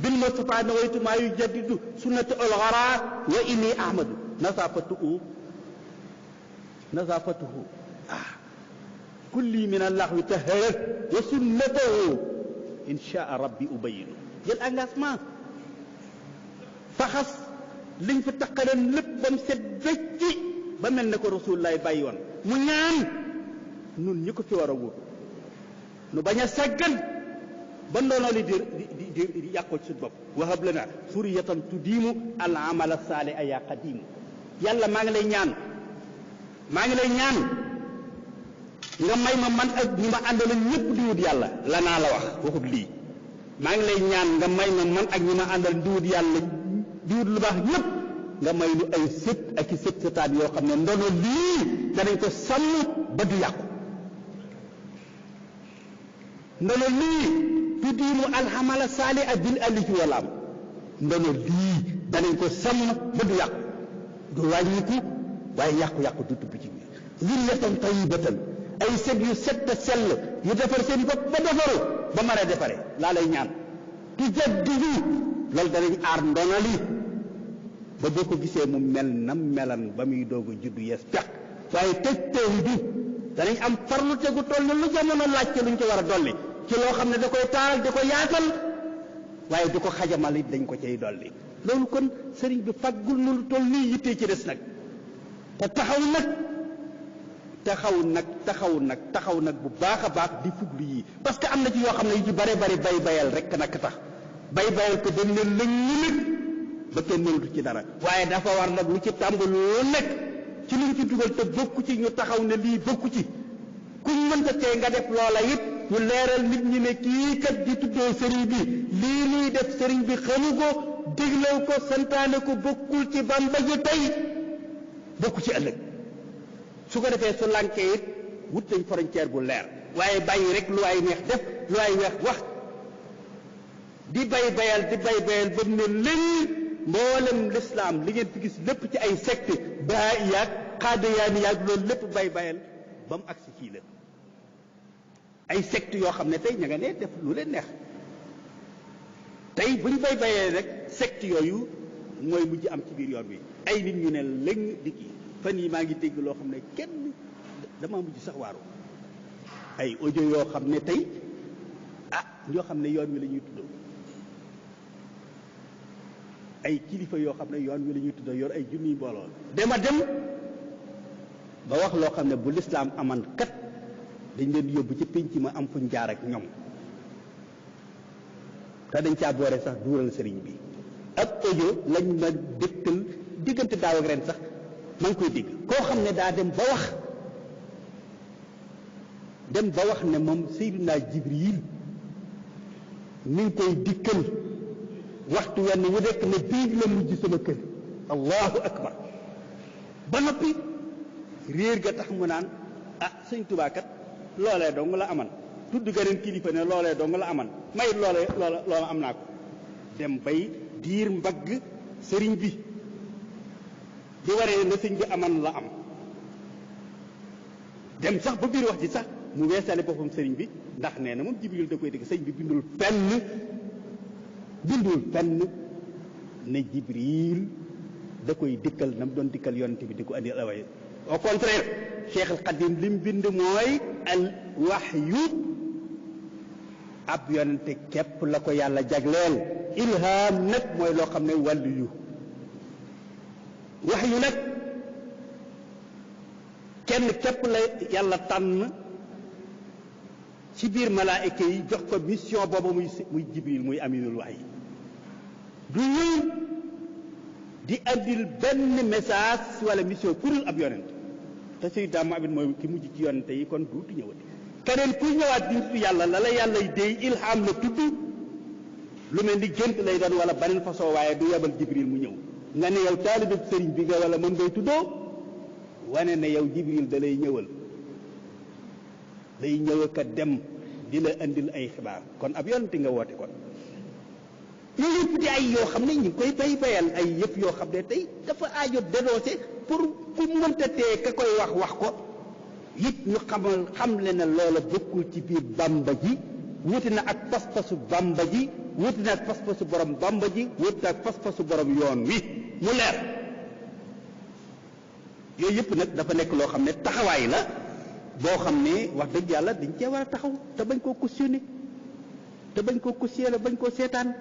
bil Mustafa nawaytu maa yu jaddidu sunnata olxara wa inni ahmadu nasafatuhu kulli min allaxwi taharat wa sunnatahu inshaa rabbi ubayinu jël engagement faxas liñ fi taqaleen lépp ba mu set wecci ba mel ne ko rasulullaay bàyyi woon mu ñaan nun ñi ko fi war a wut nu bañ a saggan ba ndoonoo li di yàqoo ci suñu bopp wahab lana suriyatan tudiimu al amala saali a yaa qadiimu yàlla maa ngi lay ñaan nga may ma man ak ñi ma àndaloon ñëpp di wut yàlla la naa la wax waxut lii maa ngi lay ñaan nga may ma man ak ñi ma àndal di wut yàlla di wut lu baax ñëpp nga may lu ay sët ak i sët sëtaat yoo xam ne ndono lii danañ ko sàmm ba du yàqu ndono lii tuddiimu alhamala saali a bil alifi walaam ndono lii danañ ko sàmm ba du yàqu du wàññiku waaye yàqu-yàqu du tubb ci biir zurriyatan tayyibatan ay sët yu set te sell yu defar seen bopp ba defaru ba mën a defare laa lay ñaan tujaddidu loolu danañ aar ndono li ba boo ko gisee mu mel nam melan ba muy doog a juddu yees peq waaye tëj tawhidu danañ am farlu tegu toll lu jamono laaj ci luñ ci war a dolli ci loo xam ne da koy taaral di ko yaatal waaye du ko xajamal it dañ ko cay dolli loolu kon sëriñ bi faggul nu lu toll nii yittee ci des nag te taxaw nag bu baax a baax di fuglu yii parce que am na ci yoo xam ne yu ci bare bari bay bayal rek nag tax bay bayal ko dañ ne lëñ nit ba kenn mënatu ci dara waaye dafa war nag lu ci tàmbali lu nekk ci luñ ci dugal te bokku ci ñu taxaw ne lii bokku ci kuñ mënta tee nga def loola it ñu leeral nit ñi ne kii kat di tuddoo sëriñ bi lii nuy def sëriñ bi xamu ko diglew ko santaane ko bokkul ci Bàmba ji tey bokku ci ëllëg su ko defee su lànkee it wut nañ frontière bu leer waaye bàyyi rek lu waay neex def lu waay neex wax di bay bayal ba mu ne léegi mboolem lislaam li ngeen fi gis lépp ci ay secte baa yaag xaadiyaani yaag loolu lépp bay bayal ba mu agsi fii la ay secte yoo xam ne tey ña nga ne def lu leen neex tey bu ñu bay bayee rek secte yooyu mooy mujj am ci biir yoon wi ay nit ñu ne lëng di kii fan yi maa ngi dégg loo xam ne kenn dama mujj sax waaru ay audio yoo xam ne tey ñoo xam ne yoon wi la ñuy tuddoo ay kilifa yoo xam ne yoon wi la ñuy tuddoo yor ay junniy mbooloo dema dem ba wax loo xam ne bu lislaam aman kat dañ leen yóbbu ci pénc ma am fuñ jaar ak ñoom te dañ caa boore sax duural sëriñ bi ak audio lañ ma dégtal diggante daaw ak ren sax maa ngi koy dégg koo xam ne daa dem ba wax ne moom Seydina Jibril mi ngi koy dikkal waxtu wenn wu nekk ne bii la mujj sama kër allahu akbar ba noppi réer ga tax mu naan sëñ Tuubaa kat loolee dong la aman tudd geneen kilifa ne loolee dong la aman may loola am naa ko dem bay diir mbagg sëriñ bi di waree na sëñ bi aman la am dem sax ba biir wax ji sax mu weesale boppam sëriñ bi ndax nee na moom Jibril da koy dégg sëriñ bi bindul fenn ne Jibril da koy dikkal na mu doon dikkal yonent bi di ko andi away au contraire Cheikh al Xadim li mu bind mooy al wahyu ab yonente képp la ko yàlla jagleel ilham nag mooy loo xam ne wàllu yu wahyu nag kenn képp la yàlla tànn ci biir malaayika yi jox ko mission boobu muy Jibril muy aminul wahyi du ñëw di andil benn message wala mission pour ab yonent te Seydina Muhammad mooy ki mujj ci yonente yi kon duutu ñëwati keneen kuy ñëwaat di tudd yàlla la yàllay déy ilham la tudd lu mel ni gént lay doon wala beneen façon waaye du yebal Jibril mu ñëw nga ne yow taalibe sëriñ bi nga wala mën ngay tuddoo wane ne yow Jibril da lay ñëwal day ñëw ka dem di la andil ay xibaar kon ab yonente nga woote kon yooyu yëpp di ay yoo xam ne ñu ngi koy bayal ay yëpp yoo xam ne tey dafa aajo dénoncé pour ku mënta tee ka koy wax ko it ñu xam le ne loola bokkul ci biir Bamba ji wuti na ak pas-pasu Bamba ji wuti na ak pas-pasu borom Bamba ji wuti na ak pas-pasu borom yoon wi mu leer yooyu yëpp nag dafa nekk loo xam ne taxawaay la boo xam ne wax dëgg yàlla dañ cee war a taxaw te bañ koo cautionné te bañ koo cautionné bañ koo seetaan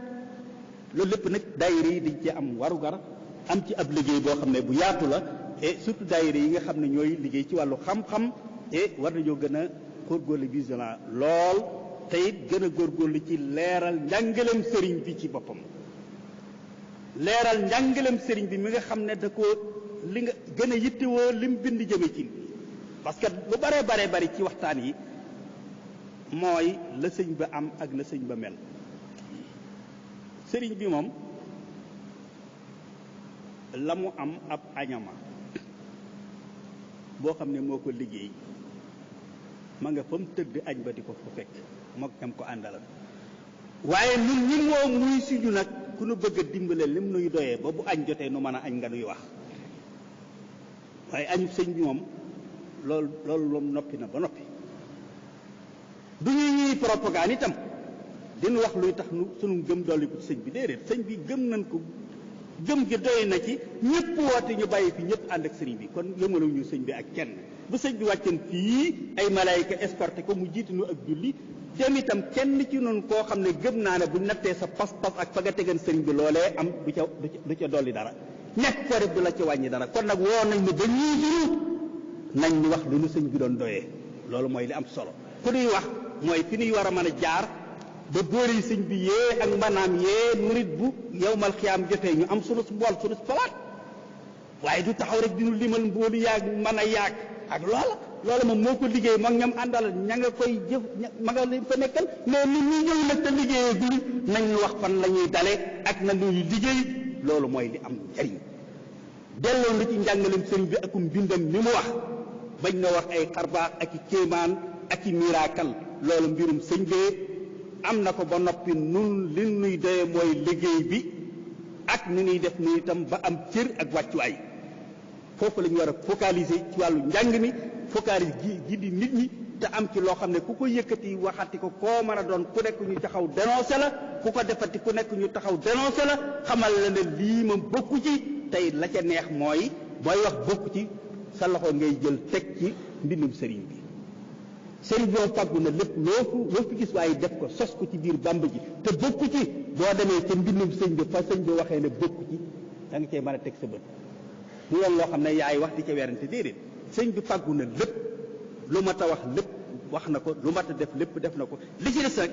loolu lépp nag daayira yi dañ cee am warugar am ci ab liggéey boo xam ne bu yaatu la et surtout daayira yi nga xam ne ñooy liggéey ci wàllu xam-xam et war nañoo gën a góorgóorlu vigilant lool te it gën a góorgóorlu ci leeral njàngaleem sëriñ bi ci boppam leeral njàngaleem sëriñ bi mi nga xam ne da ko li nga gën a yittewoo lim bind jëme ci parce que lu bare bari ci waxtaan yi mooy la sëñ ba am ak la sëñ ba mel sëriñ bi moom la mu am ab añama boo xam ne moo ko liggéey ma nga fa mu tëdd añ ba di ko fa fekk mook ñam ko àndalal waaye ñun ñi moom muy suñu nag ku nu bëgg a dimbale lim nuy doyee ba bu añ jotee nu mën a añ nga nuy wax waaye añu sëñ bi moom loolu moom noppi na ba noppi du ñuy propagande itam dinu wax luy tax nu sunu gëm dolli ko ci sëñ bi déedéet sëñ bi gëm nañ ko gëm gi doy na ci ñëpp woote ñu bàyyi fi ñëpp ànd ak sëriñ bi kon yëmaluñu sëñ bi ak kenn bu sëñ bi wàcceen fii ay malaayika escorté ko mu jiitu nu ak julli dem itam kenn ci noonu koo xam ne gëm naa ne bu nattee sa pas-pas ak fa nga tegan sëriñ bi loolee am du ca dolli dara ñàkk ko rek du la ci wàññi dara kon nag woo nañ ne ba ñuy nañ ñu wax li nu sëñ bi doon doyee loolu mooy li am solo ku ñuy wax mooy fi ñuy war a mën a jaar ba boori sëñ bi yee ak maanaam yee murit bu yowmal xiyaam jotee ñu am sunu mbool sunu palaat waaye du taxaw rek dinu limal mboolu yaag mën a yaag ak loola moom moo ko liggéey moom ñam àndal ña nga koy jëf ma nga leen fa nekkal mais nit ñi ñëw nag te liggéeyee gul nañ ñu wax fan la ñuy dale ak na ñuy liggéey loolu mooy li am njariñ delloo na ci njàngaleem sëriñ bi akum bindam ni mu wax bañ na wax ay xarbaax ak i kéemaan ak i miraakal loolu mbirum sëñ bee am na ko ba noppi nun li nuy doye mooy liggéey bi ak ni ñuy def ni itam ba am cër ak wàccuwaay foofu la ñu war a focaliser ci wàllu njàng mi focaliser gi di nit ñi te am ci loo xam ne ku ko yëkkati waxati ko koo mën a doon ku nekk ñu taxaw dénoncé la ku ko defati ku nekk ñu taxaw dénoncé la xamal la ne lii moom bokku ci tey la ca neex mooy booy wax bokku ci sa loxo ngay jël teg ci mbindum sëriñ bi sëriñ bi moom fàggu na lépp loo fi gis waaye def ko sos ko ci biir Bàmba ji te bokku ci boo demee ca mbindum sëñ bi fa sëñ bi waxee ne bokku ci da nga cee mën a teg sa bët mu yoon loo xam ne yaay wax di ca werante déedéet sëñ bi fàggu na lépp lu mat a wax lépp wax na ko lu mat a def lépp def na ko li ci des rek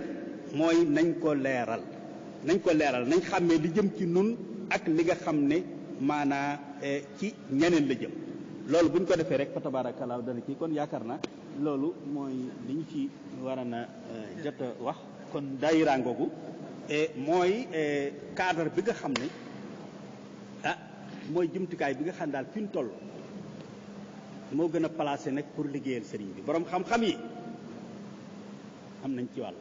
mooy nañ ko leeral nañ xàmmee li jëm ci nun ak li nga xam ne maanaa ci ñeneen la jëm loolu bu ñu ko defee rek fa tabaarakallaa dana kii kon yaakaar na loolu mooy li ñu ci war a na jot a wax kon daayira ngoogu mooy cadre bi nga xam ne mooy jumtukaay bi nga xam daal fi ñu toll moo gën a placé nag pour liggéeyal sëriñ bi borom xam-xam yi am nañ ci wàll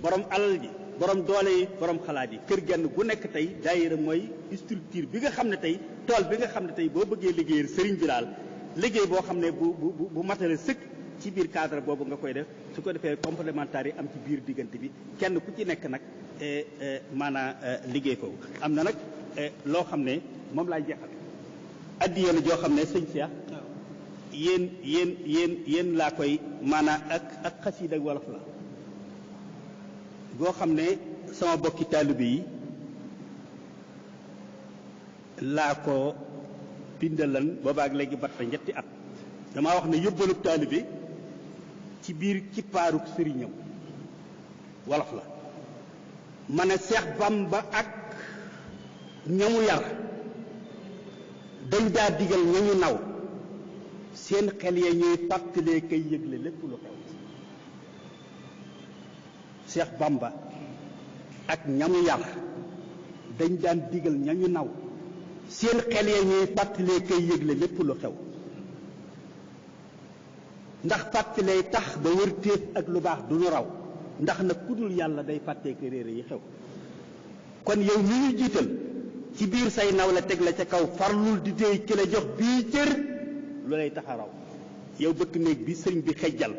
borom alal ji borom doole yi borom xalaat yi kër genn gu nekk tey daayira mooy structure bi nga xam ne tey tool bi nga xam ne tey boo bëggee liggéeyal sëriñ bi daal liggéey boo xam ne bu matale sëkk ci biir cadre boobu nga koy def su ko defee complémentaire yi am ci biir diggante bi kenn ku ci nekk nag maanaam liggéey foofu am na nag loo xam ne moom laay jeexal addiya la joo xam ne sëñ Cheikh yéen laa koy maanaam ak xasiida ak wolof la goo xam ne sama bokki taalibe yi laa ko bindalan boobaak léegi bat fa ñetti at damaa wax ne yóbbalub taalibe ci biir kippaaruk sëriñam wolof la ma ne Seex Bamba ak ñamu yar dañ daa digal ñañu naw seen xel ya ñuy fàttalee kay yëgle lépp lu xew Seex Bamba ak ñamu yar dañ daan digal ñañu naw seen xel ya ñuy fàttalee kay yëgle lépp lu xew ndax fàttalee tax ba wër téef ak lu baax du ñu raw ndax nag ku dul yàlla day fàttee ko réere yi xew kon yow mi ñu jiital ci biir say naw la teg la ca kaw farlul di déy ki la jox bii cër lu lay tax a raw yow bëkk néeg bi sëñ bi xejjal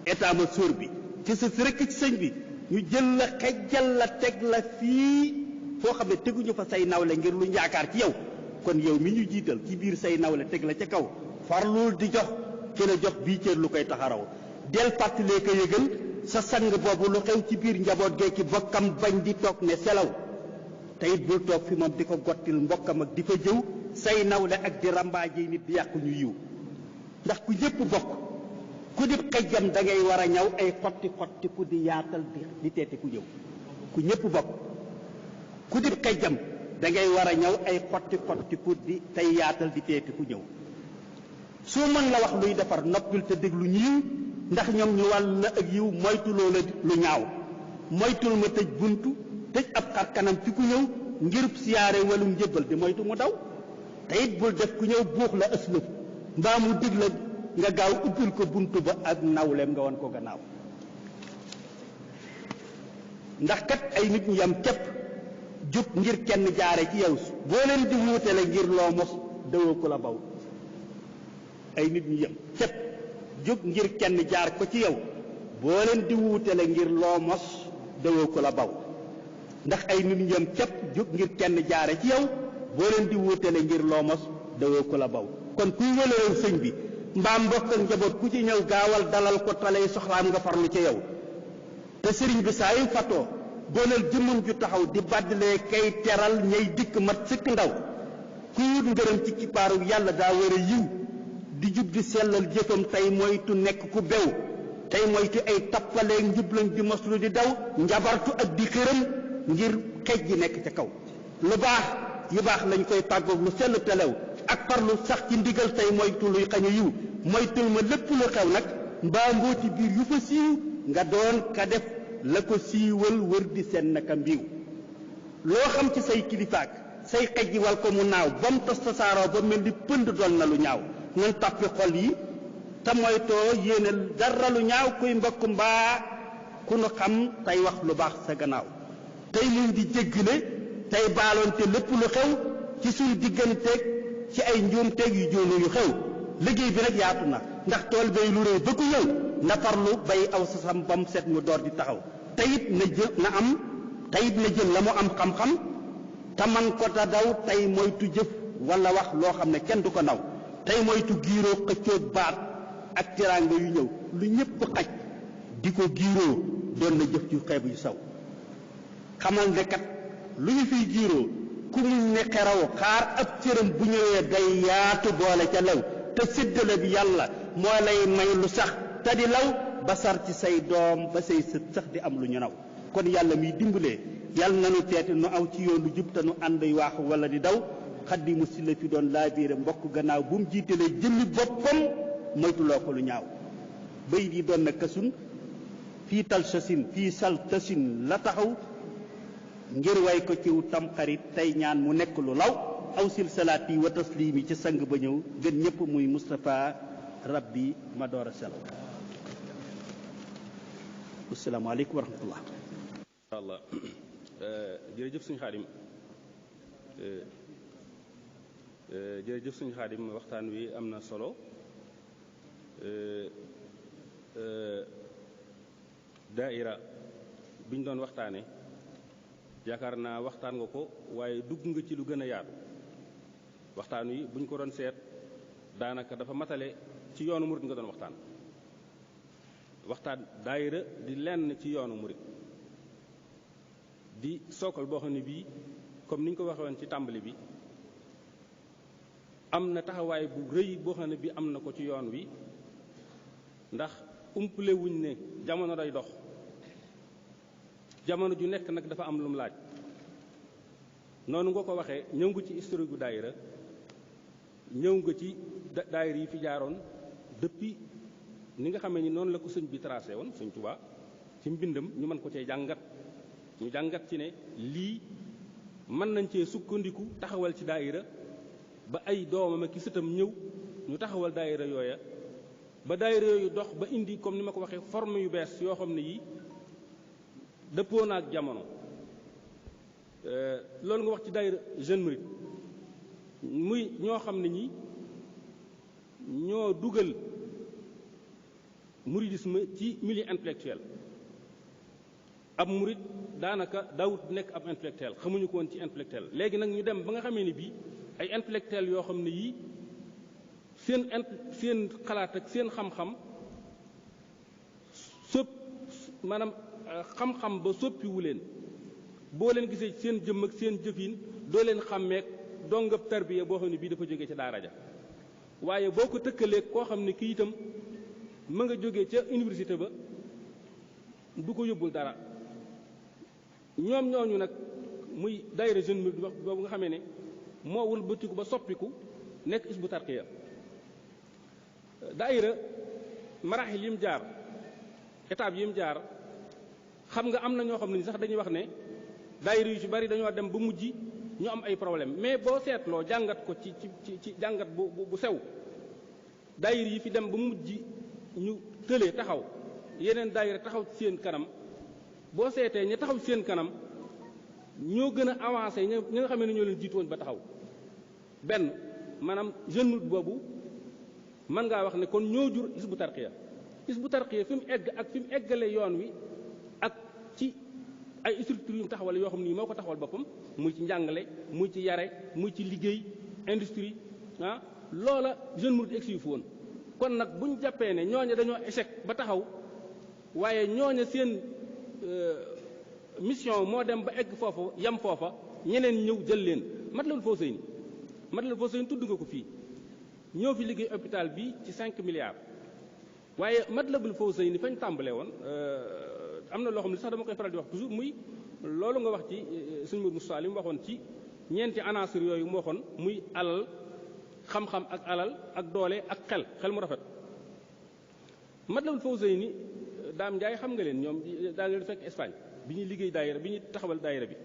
état ma sóor bi ci sa rekk ci sëñ bi ñu jël la xejjal la teg la fii foo xam ne teguñu fa say nawle ngir lu yaakaar ci yow kon yow mi ñu jiital ci biir say nawle teg la ca kaw farlul di jox ki la jox bii cër lu koy tax a raw del fàttalee ko yëgal sa sang boobu lu xew ci biir njaboot gee ki bokkam bañ di toog ne selaw te it bul toog fi moom di ko gottil mbokkam ak di fa jëw say nawle ak di rambaaje nit di yàqu ñu yiw ndax ku ñëpp bokk ku di xejjam da ngay war a ñaw ay xotti xotti ku di yaatal di teete ku ñëw ku ñëpp bokk ku di xejjam da ngay war a ñaw ay xotti xotti ku di tey yaatal di teete ku ñëw soo mën la wax luy defar noppil te déglu ñiiw ndax ñoom ñu wàll la ak yiw moytu loola lu ñaaw moytul ma tëj buntu tëj ab xar kanam ci ku ñëw ngirub siyaare walum njëbbal di moytu mu daw te it bul def ku ñëw buux la ëslëf mbaa mu dig la nga gaaw ubbil ko buntu ba ak nawleem nga won ko gannaaw ndax kat ay nit ñu yam képp jub ngir kenn jaare ci yow boo leen di wuutale ngir loo mos dawoo ko la baw ay nit ñu yam képp jub ngir kenn jaar ko ci yow boo leen di wuutale ngir loo mos dawoo ko la baw ndax ay nit ñu yam képp jub ngir kenn jaare ci yow boo leen di wuutale ngir loo mos dawoo ko la baw kon kuy wëlëral sëñ bi mbaam mbokk ak njaboot ku ci ñëw gaawal dalal ko talay soxlaam nga farlu ci yow te sëriñ bi saa yu fatoo doonal jëmmam ju taxaw di baddalee kay teral ñay dikk mat sëkk ndaw kuy wut ngërëm ci kippaaru yàlla daa war a yiw di jub di sellal jëfam tey moytu nekk ku bew tey moytu ay tappaleeg njublañ di moslu di daw njabartu ak di xëram ngir xej ji nekk ca kaw lu baax yu baax lañ koy tàggoog lu sell telew ak farlu sax ci ndigal tey moytu luy xañu yiw moytul ma lépp lu xew nag mbaa mbooti biir yu fa siiw nga doon ka def la ko siiwal wër di seen naka mbiiw loo xam ci say kilifaak say xej ji wal ko mu naaw ba mu tos tasaaroo ba mel ni pënd doon na lu ñaaw nan tàppi xol yi te moytoo yéene dara lu ñaaw kuy mbokk mbaa ku nu xam tey wax lu baax sa gannaaw tey muñ di jéggale tey baaloonte lépp lu xew ci suñu digganteeg ci ay njuumteeg yu juunu yu xew liggéey bi nag yaatu na ndax tool bay lu rëy ba ku ñëw na farlu bay aw sasam bam set mu door di taxaw teyit na jël na am teyit na jël la mu am xam-xam te man ko ta daw tey moytu jëf wala wax loo xam ne kenn du ko naw tey moytu giiroo xëccoog baat ak teraanga yu ñëw lu ñëpp xaj di ko giiroo doon na jëf ju xeeb yu saw xamal ne kat lu ñu fiy giiroo ku muñ ne xeraw xaar ab cëram bu ñëwee day yaatu boole ca law te séddale bi yàlla moo lay may lu sax te di law ba sar ci say doom ba say sët sax di am lu ñu naw kon yàlla miy dimbalee yàlla nanu teete nu aw ci yoonu jub te nu ànd waaxu wala di daw Xaadimu Sylla fi doon laa biire mbokk gannaaw bu mu jiitalee jëmmi boppam moytuloo ko lu ñaaw bay di doon na kasun fii tal sasin fii sal tasin la taxaw ngir way ko ciw tamxarit tey ñaan mu nekk lu law aw sil salaati wa taslimi ci sang ba ñëw gën ñëpp muy Moustapha rabbi ma door a selaw asalaamaaleykum wa rahmatullah Allah jërëjëf suñu Xaadim jërëjëf suñu Xaadim waxtaan wi am na solo daaira biñ doon waxtaane yaakaar naa waxtaan nga ko waaye dugg nga ci lu gën a yaatu waxtaan wi buñ ko doon seet daanaka dafa matale ci yoonu murit nga doon waxtaan daayira di lenn ci yoonu murit di sookal boo xam ne bii comme niñ ko waxee woon ci tàmbali bi am na taxawaay bu rëy boo xam ne bii am na ko ci yoon wi ndax umpale wuñ ne jamono day dox jamono ju nekk nag dafa am lu mu laaj noonu nga ko waxee ñëw nga ci historique gu daayira ñëw nga ci daayira yi fi jaaroon depuis ni nga xamee ni noonu la ko sëñ bi tracé woon sëñ Tuubaa ci mbindam ñu mën ko cee jàngat ñu jàngat ci ne lii mën nañ cee sukkandiku taxawal ci daayira ba ay doomam ak ki sëtam ñëw ñu taxawal daayira yooya ba daayira yooyu dox ba indi comme ni ma ko waxee forme yu bees yoo xam ne yii dëppoo na ak jamono loolu nga wax ci daayira jeune murid muy ñoo xam ne ñi ñoo dugal muridisme ci milieu intellectuel ab murid daanaka daawut nekk ab intellectuel xamuñu ko woon ci intellectuel léegi nag ñu dem ba nga xamee ni bii ay intellectuel yoo xam ne yii seen xalaat ak seen xam-xam maanaam xam-xam ba soppiwu leen boo leen gisee seen jëmm ak seen jëfin doo leen xàmmeek dongab tarbiya boo xam ne bii dafa jógee ca daara ja waaye boo ko tëkkaleeg koo xam ne kii itam ma nga jógee ca université ba du ko yóbbul dara ñoom ñooñu nag muy daayira jeune murid wax boobu nga xamee ne moo wëlbatiku ba soppiku nekk Hizbut Tarqiyyah daayira maraaxil yi mu jaar étape yi mu jaar xam nga am na ñoo xam ne sax dañuy wax ne daayira yu ci bari dañoo dem ba mujj ñu am ay problème mais boo seetloo jàngat ko ci jàngat bu sew daayira yi fi dem ba mujj ñu tëlee taxaw yeneen daayira taxaw ci seen kanam boo seetee ña taxaw ci seen kanam ñoo gën a avancé ñi nga xam ne ñoo leen jiitu woon ba taxaw benn maanaam jeune murid boobu mën ngaa wax ne kon ñoo jur Hizbut Tarqiyyah Hizbut Tarqiyyah fi mu egg ak fi mu eggale yoon wi ak ci ay structures yu mu taxawal yoo xam ni moo ko taxawal boppam muy ci njàngale muy ci yare muy ci liggéey industrie loola jeune murid egg si fu woon kon nag bu ñu jàppee ne ñooña dañoo échec ba taxaw waaye ñooña seen mission moo dem ba egg foofu yam foofa ñeneen ñëw jël leen Matlabul Fawzayni tudd nga ko fii ñoo fi liggéey hôpital bi ci 5 milliards waaye Matlabul Fawzayni fañ tàmbalee woon am na loo xam ne sax dama koy faral di wax toujours muy loolu nga wax ci sëñ Mourou Moussa li mu waxoon ci ñeenti anaasir yooyu mu waxoon muy alal xam-xam ak alal ak doole ak xel mu rafet Matlabul Fawzayni Daam Njaay xam nga leen ñoom daa nga fekk Espagne bi ñuy liggéey daayira bi ñuy taxawal daayira bi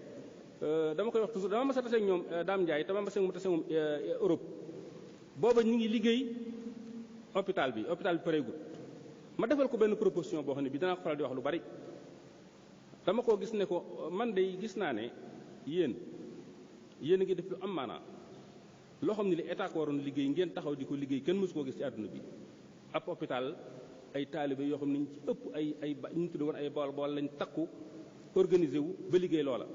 dama koy wax toujours dama mas a tase ak ñoom Daam Njaay dama mas a tase moom Europe booba ñu ngi liggéey hôpital bi pareegul ma defal ko benn proposition boo xam ne bi danaa ko faral di wax lu bari dama koo gis ne ko man de gis naa ne yéen a ngi def lu am maanaa loo xam ne li état ko waroon liggéey ngeen taxaw di ko liggéey kenn mësu koo gis ci àdduna bi ab hôpital ay taalibe yoo xam ne ñu ci ëpp ay ñu tudd woon ay bool lañ takku organisé wu ba liggéey loola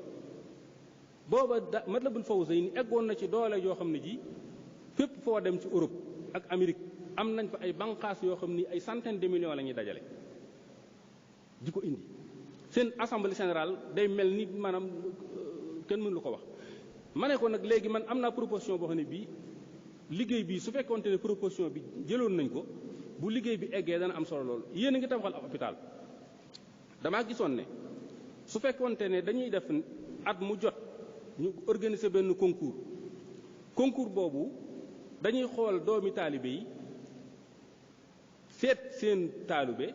booba Matlabul Fawzayni eggoon na ci doole yoo xam ne ji fépp foo dem ci Europe ak Amérique am nañ fa ay banqaas yoo xam ni ay centaine de millions la ñuy dajale di ko indi seen assemblée générale day mel ni maanaam kenn mënu lu ko wax ma ne ko nag léegi man am naa proposition boo xam ne bii liggéey bi su fekkoonte ne proposition bi jëloon nañ ko bu liggéey bi eggee dana am solo loolu yéen a ngi tabaxal ab hôpital damaa gisoon ne su fekkoonte ne dañuy def at mu jot ñu organiser benn concours boobu dañuy xool doomi taalibe yi seet seen taalibe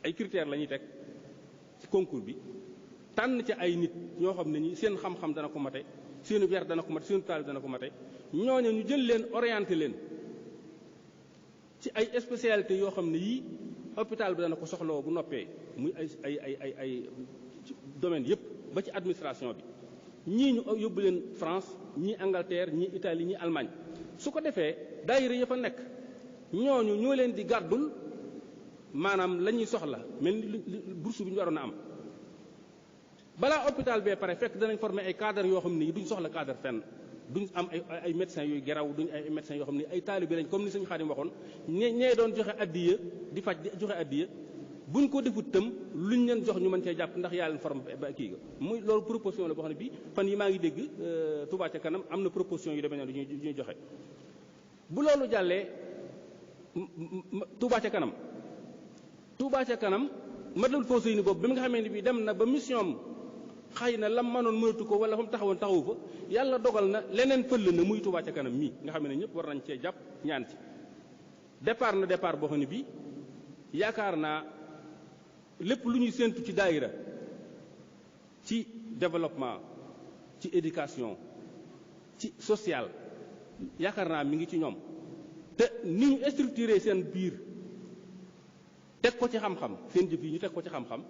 ay critères la ñuy teg ci concours bi tànn ci ay nit ñoo xam ne ñi seen xam-xam dana ko mate seenu yar dana ko mate seenu taalibe dana ko mate ñooñu ñu jël leen orienté leen ci ay spécialités yoo xam ne yii hôpital bi dana ko soxlawoo bu noppee muy ay domaines yépp ba ci administration bi ñii ñu yóbbu leen France ñii Angleterre ñii Italie ñii Allemagne su ko defee daayira ya fa nekk ñooñu ñoo leen di gàddul maanaam la ñuy soxla mel ni bourse bi ñu waroon a am balaa hôpital bee pare fekk danañ former ay cadres yoo xam ne duñ soxla cadre fenn duñ am ay médecins yooyu geraw duñ ay médecins yoo xam ne ay taalibe lañ comme ni sëñ Xaadim waxoon ñee doon joxe addiya di faj di joxe addiya buñ ko defut tam luñ leen jox ñu mën cee jàpp ndax yaa leen forme ba kii ga muy loolu proposition la boo xam ne bii fan yi maa ngi dégg Touba ca kanam am na proposition yu demee noonu yu ñuy joxe bu loolu jàllee Touba ca kanam Matlaboul Fawzayni boobu bi nga xamee ne bii dem na ba mission am xëy na lam mënoon mënatu ko wala fa mu taxawoon taxawu fa yàlla dogal na leneen fëll na muy Touba ca kanam mii nga xam ne ñëpp war nañ cee jàpp ñaan ci départ boo xam ne bii yaakaar naa lépp lu ñuy séentu ci daayira ci développement ci éducation ci social yaakaar naa mi ngi ci ñoom te ni ñu structuré seen biir teg ko ci xam-xam seen jëf yi ñu teg ko ci xam-xam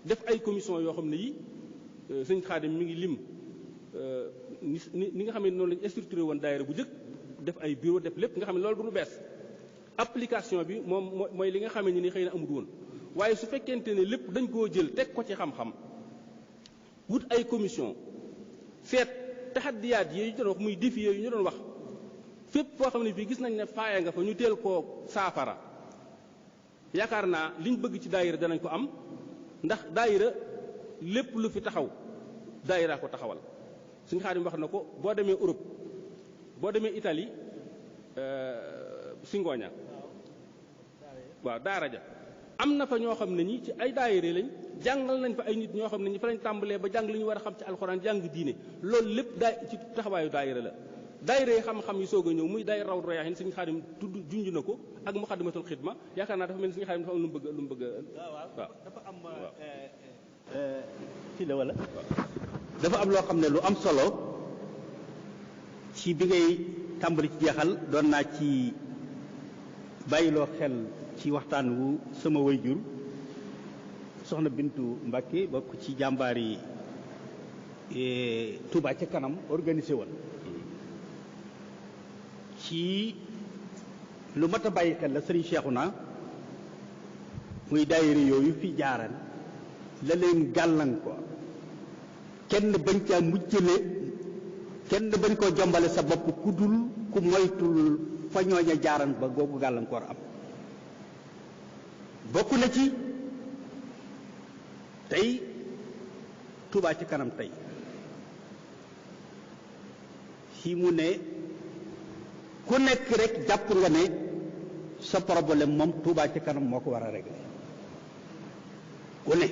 def ay commission yoo xam ne yi sëñ Xaadim mi ngi lim ni nga xam ne noonu lañu structuré woon daayira bu jëkk def ay bureau def lépp nga xam ne loolu du lu bees application bi moom mooy li nga xam ne ni xëy na amul woon waaye su fekkente ne lépp dañ koo jël teg ko ci xam-xam wut ay commission seet taxaddiyaat yi ñu doon wax muy défi yi ñu doon wax fépp foo xam ne fii gis nañ ne faaya nga fa ñu teel koo saafara yaakaar naa liñ bëgg ci daayira danañ ko am ndax daayira lépp lu fi taxaw daayira ko taxawal suñu Xaadim wax na ko boo demee Europe boo demee Italie Singoña waaw daara ja am na fa ñoo xam ne ñi ci ay daayira lañ jàngal nañ fa ay nit ñoo xam ne ñi fa lañ tàmbalee ba jàng li ñu war a xam ci alxuraan jàng diine loolu lépp ci taxawaayu daayira la daayira yi xam-xam yi soog a ñëw muy daayira Rawdu Rayaahiin suñu Xaadim tudd junj na ko ak Muxaddamatul Xidma yaakaar naa dafa mel ni suñu Xaadim dafa am lu mu bëgg waaw dafa am fii la wala dafa am loo xam ne lu am solo ci bi ngay tàmbali ci jeexal doon naa ci bàyyiloo xel ci waxtaan wu sama wayjur soxna Bintu Mbàkke bokk ci jàmbaar yi Touba ca kanam organisé woon ci lu mat a bàyyi xel la Serigne Cheikhouna muy daayira yooyu fi jaaran la leen gàllankoor kenn bañ caa mujjale kenn bañ koo jombale sa bopp ku dul ku moytul fa ñooña jaaran ba googu gàllankoor am bokk na ci tey Touba ci kanam tey fii mu ne ku nekk rek jàpp nga ne sa problème moom Touba ci kanam moo ko war a régler ku ne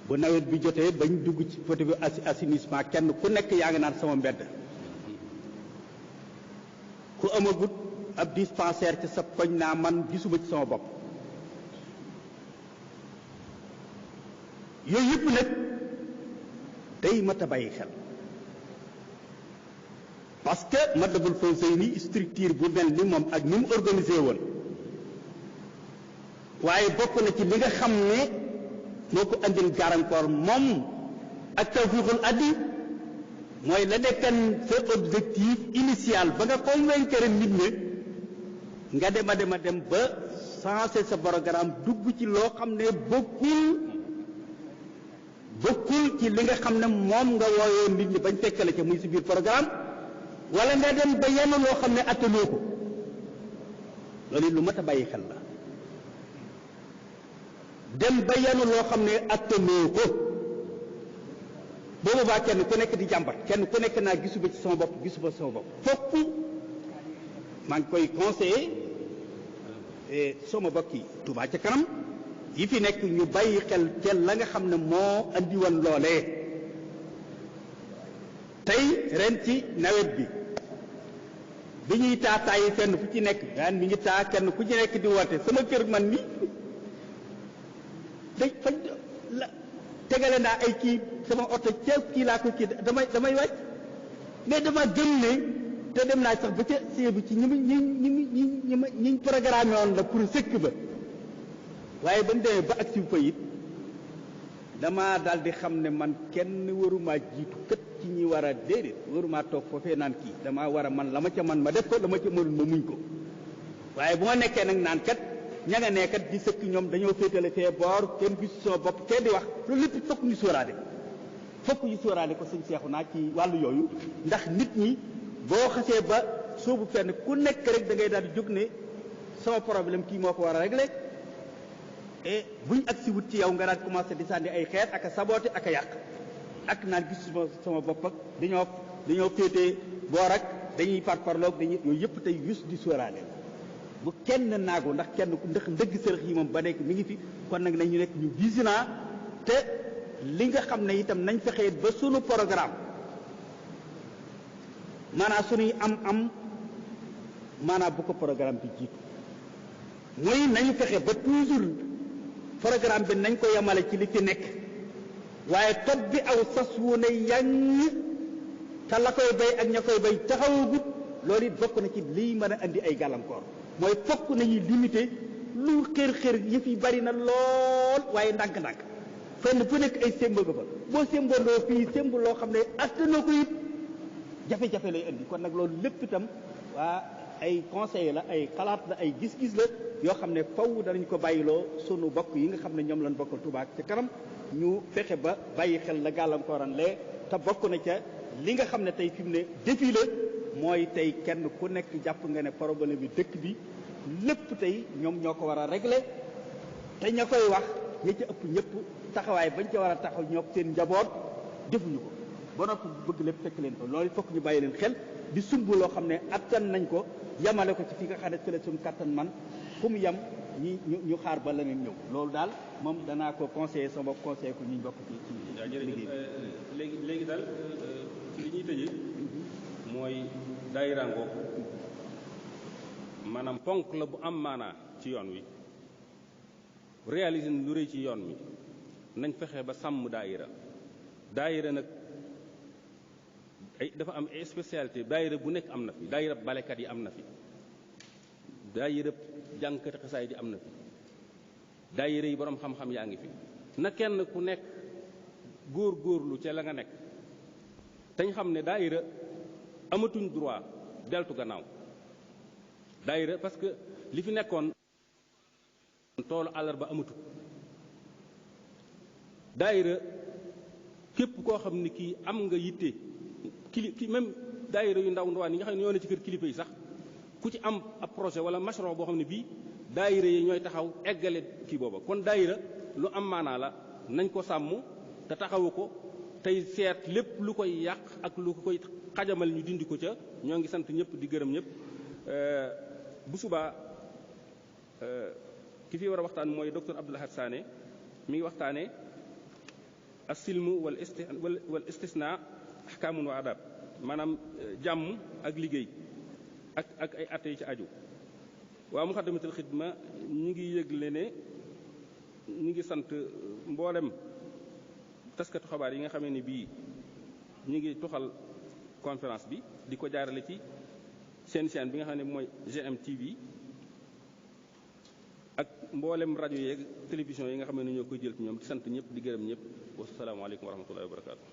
bu nawet bi jotee bañ dugg ci côté bi assainissement kenn ku nekk yaa ngi naan sama mbedd ku amagut ab dispensaire ci sa koñ naa man gisuma ci sama bopp yooyu yëpp nag day mat a bàyyi xel parce que Matlaboul Fawzayni structure bu mel ni moom ak ni mu organisé woon waaye bokk na ci li nga xam ne moo ko andil gàllankoor moom ak tawfiixul addi mooy la nekkan sa objectif initial ba nga convaincre nit ñi nga dem a dem ba sensé sa programme dugg ci loo xam ne bokkul ci li nga xam ne moom nga wooyoo nit ñi bañ fekkale ca muy si biir programme wala nga dem ba yenn loo xam ne attanoo ko loolu lu mat a bàyyi xel la dem ba yenn loo xam ne attanoo ko boobu baa kenn ku nekk di jàmbat kenn ku nekk naa gisuma ci sama bopp fokk maa ngi koy conseiller sama bokki Touba ca kanam yi fi nekk ñu bàyyi xel ca la nga xam ne moo andi woon loolee tey ren ci nawet bi ñuy taataayi fenn fu ci nekk daan mi ngi taa kenn ku ci nekk di woote sama kër man mi dañ fañ la tegale naa ay kii sama oto ca kii laa ko kii damay wàcc mais dama gëm ne te dem naa sax ba ca séebu ci ñi programme woon la pour sëkk ba waaye ba mu demee ba agsi fa it dama daal di xam ne man kenn waruma jiitu kët ci ñi war a déedéet waruma toog foofee naan kii dama war a man la ma ca man ma def ko la ma ca mënul ma muñ ko waaye bu ma nekkee nag naan kat ña nga nekkat di sëkk ñoom dañoo féetale fee boor kenn gisu sama bopp kenn di wax loolu lépp fokk ñu sóoraale ko sëñ Seexu naa ci wàllu yooyu ndax nit ñi boo xasee ba soobu fenn ku nekk rek da ngay daal di jóg ne sama problème kii moo ko war a régler et buñ agsi wut ci yow nga daan commencé di sànni ay xeer ak a saboté ak a yàq ak naan gis sama bopp ak dañoo féetee boor ak dañuy parparloog dañuy yooyu yëpp tey yus di sóoraale bu kenn naagu ndax kenn ku ndax ndëgg sërëx yi moom ba nekk mi ngi fi kon nag nañu nekk ñu vigilant te li nga xam ne itam nañ fexee ba sunu programme maanaam sunuy am maanaam bu ko programme bi jiitu mooy nañu fexe ba toujours programme bi nañ ko yemale ci li fi nekk waaye topp bi aw sas wu ne yang te la koy bay ak ña koy bay taxawagut loolu it bokk na ci liy mën a andi ay gàllankoor mooy fokk nañuy limité lu xër-xër yëf yi bari na lool waaye ndànk-ndànk fenn fu nekk ay sémba nga fa boo sémbandoo fii sémb loo xam ne attanoo ko it jafe-jafe lay andi kon nag loolu lépp itam waa ay conseil la ay xalaat la ay gis-gis la yoo xam ne faw danañ ko bàyyiloo sunu bokk yi nga xam ne ñoom lañ bokkal Touba ca kanam ñu fexe ba bàyyi xel la gàllankooran lee te bokk na ca li nga xam ne tey fi mu ne défi la mooy tey kenn ku nekk jàpp nga ne problème bi dëkk bi lépp tey ñoom ñoo ko war a régler te ña koy wax ña ca ëpp ñëpp taxawaay bañ ca war a taxaw ñoo seen njaboot defuñu ko ba noppi bëgg lépp fekk leen ko loolu fokk ñu bàyyi leen xel di sumb loo xam ne attan nañ ko yamale ko ci fi nga xam ne fële suñu kattan man fu mu yem ñu xaar ba leneen ñëw loolu daal moom danaa ko conseiller sama bopp conseiller ko ñu bokk ci liggéey léegi daal li ñuy tëjee mooy daayira ngoog maanaam ponk la bu am maanaa ci yoon wi réaliser lu rëy ci yoon wi nañ fexe ba sàmm daayira nag ay dafa am spécialité daayira bu nekk am na fi daayira balekat yi am na fi daayira jàngkati xasaay di am na fi daayira yi borom xam-xam yaa ngi fi na kenn ku nekk góor-góorlu ca la nga nekk dañ xam ne daayira amatuñ droit deltu gannaaw daayira parce que li fi nekkoon toolu àllarba amatu daayira képp koo xam ne kii am nga yitte ki même daayira yu ndaw ndawaan yi nga xam ne ñoo ne ci kër kilifa yi sax ku ci am ab projet wala mashron boo xam ne bii daayira yi ñooy taxaw eggale kii booba kon daayira lu am maanaa la nañ ko sàmm te taxawu ko tey seet lépp lu koy yàq ak lu koy xajamal ñu dindi ko ca ñoo ngi sant ñëpp di gërëm ñëpp bu subaa ki fi war a waxtaan mooy docteur Abdou Lahad Sané mi ngi waxtaane as-silmu wal istisna ahkaamun wa adab maanaam jàmm ak liggéey ak ay atte yi ci aju waa Muxaddamatul Xidma ñi ngi yëgle ne ñi ngi sant mboolem taskatu xabaar yi nga xamee ni bii ñi ngi tuxal conférence bi di ko jaarale ci seen chaîne bi nga xam ne mooy GMTV ak mboolem rajo yeeg télévision yi nga xam ne ñoo koy jël ci ñoom di sant ñëpp di gërëm ñëpp wasalaamaaleykum wa rahmatullahi wa barakaatu.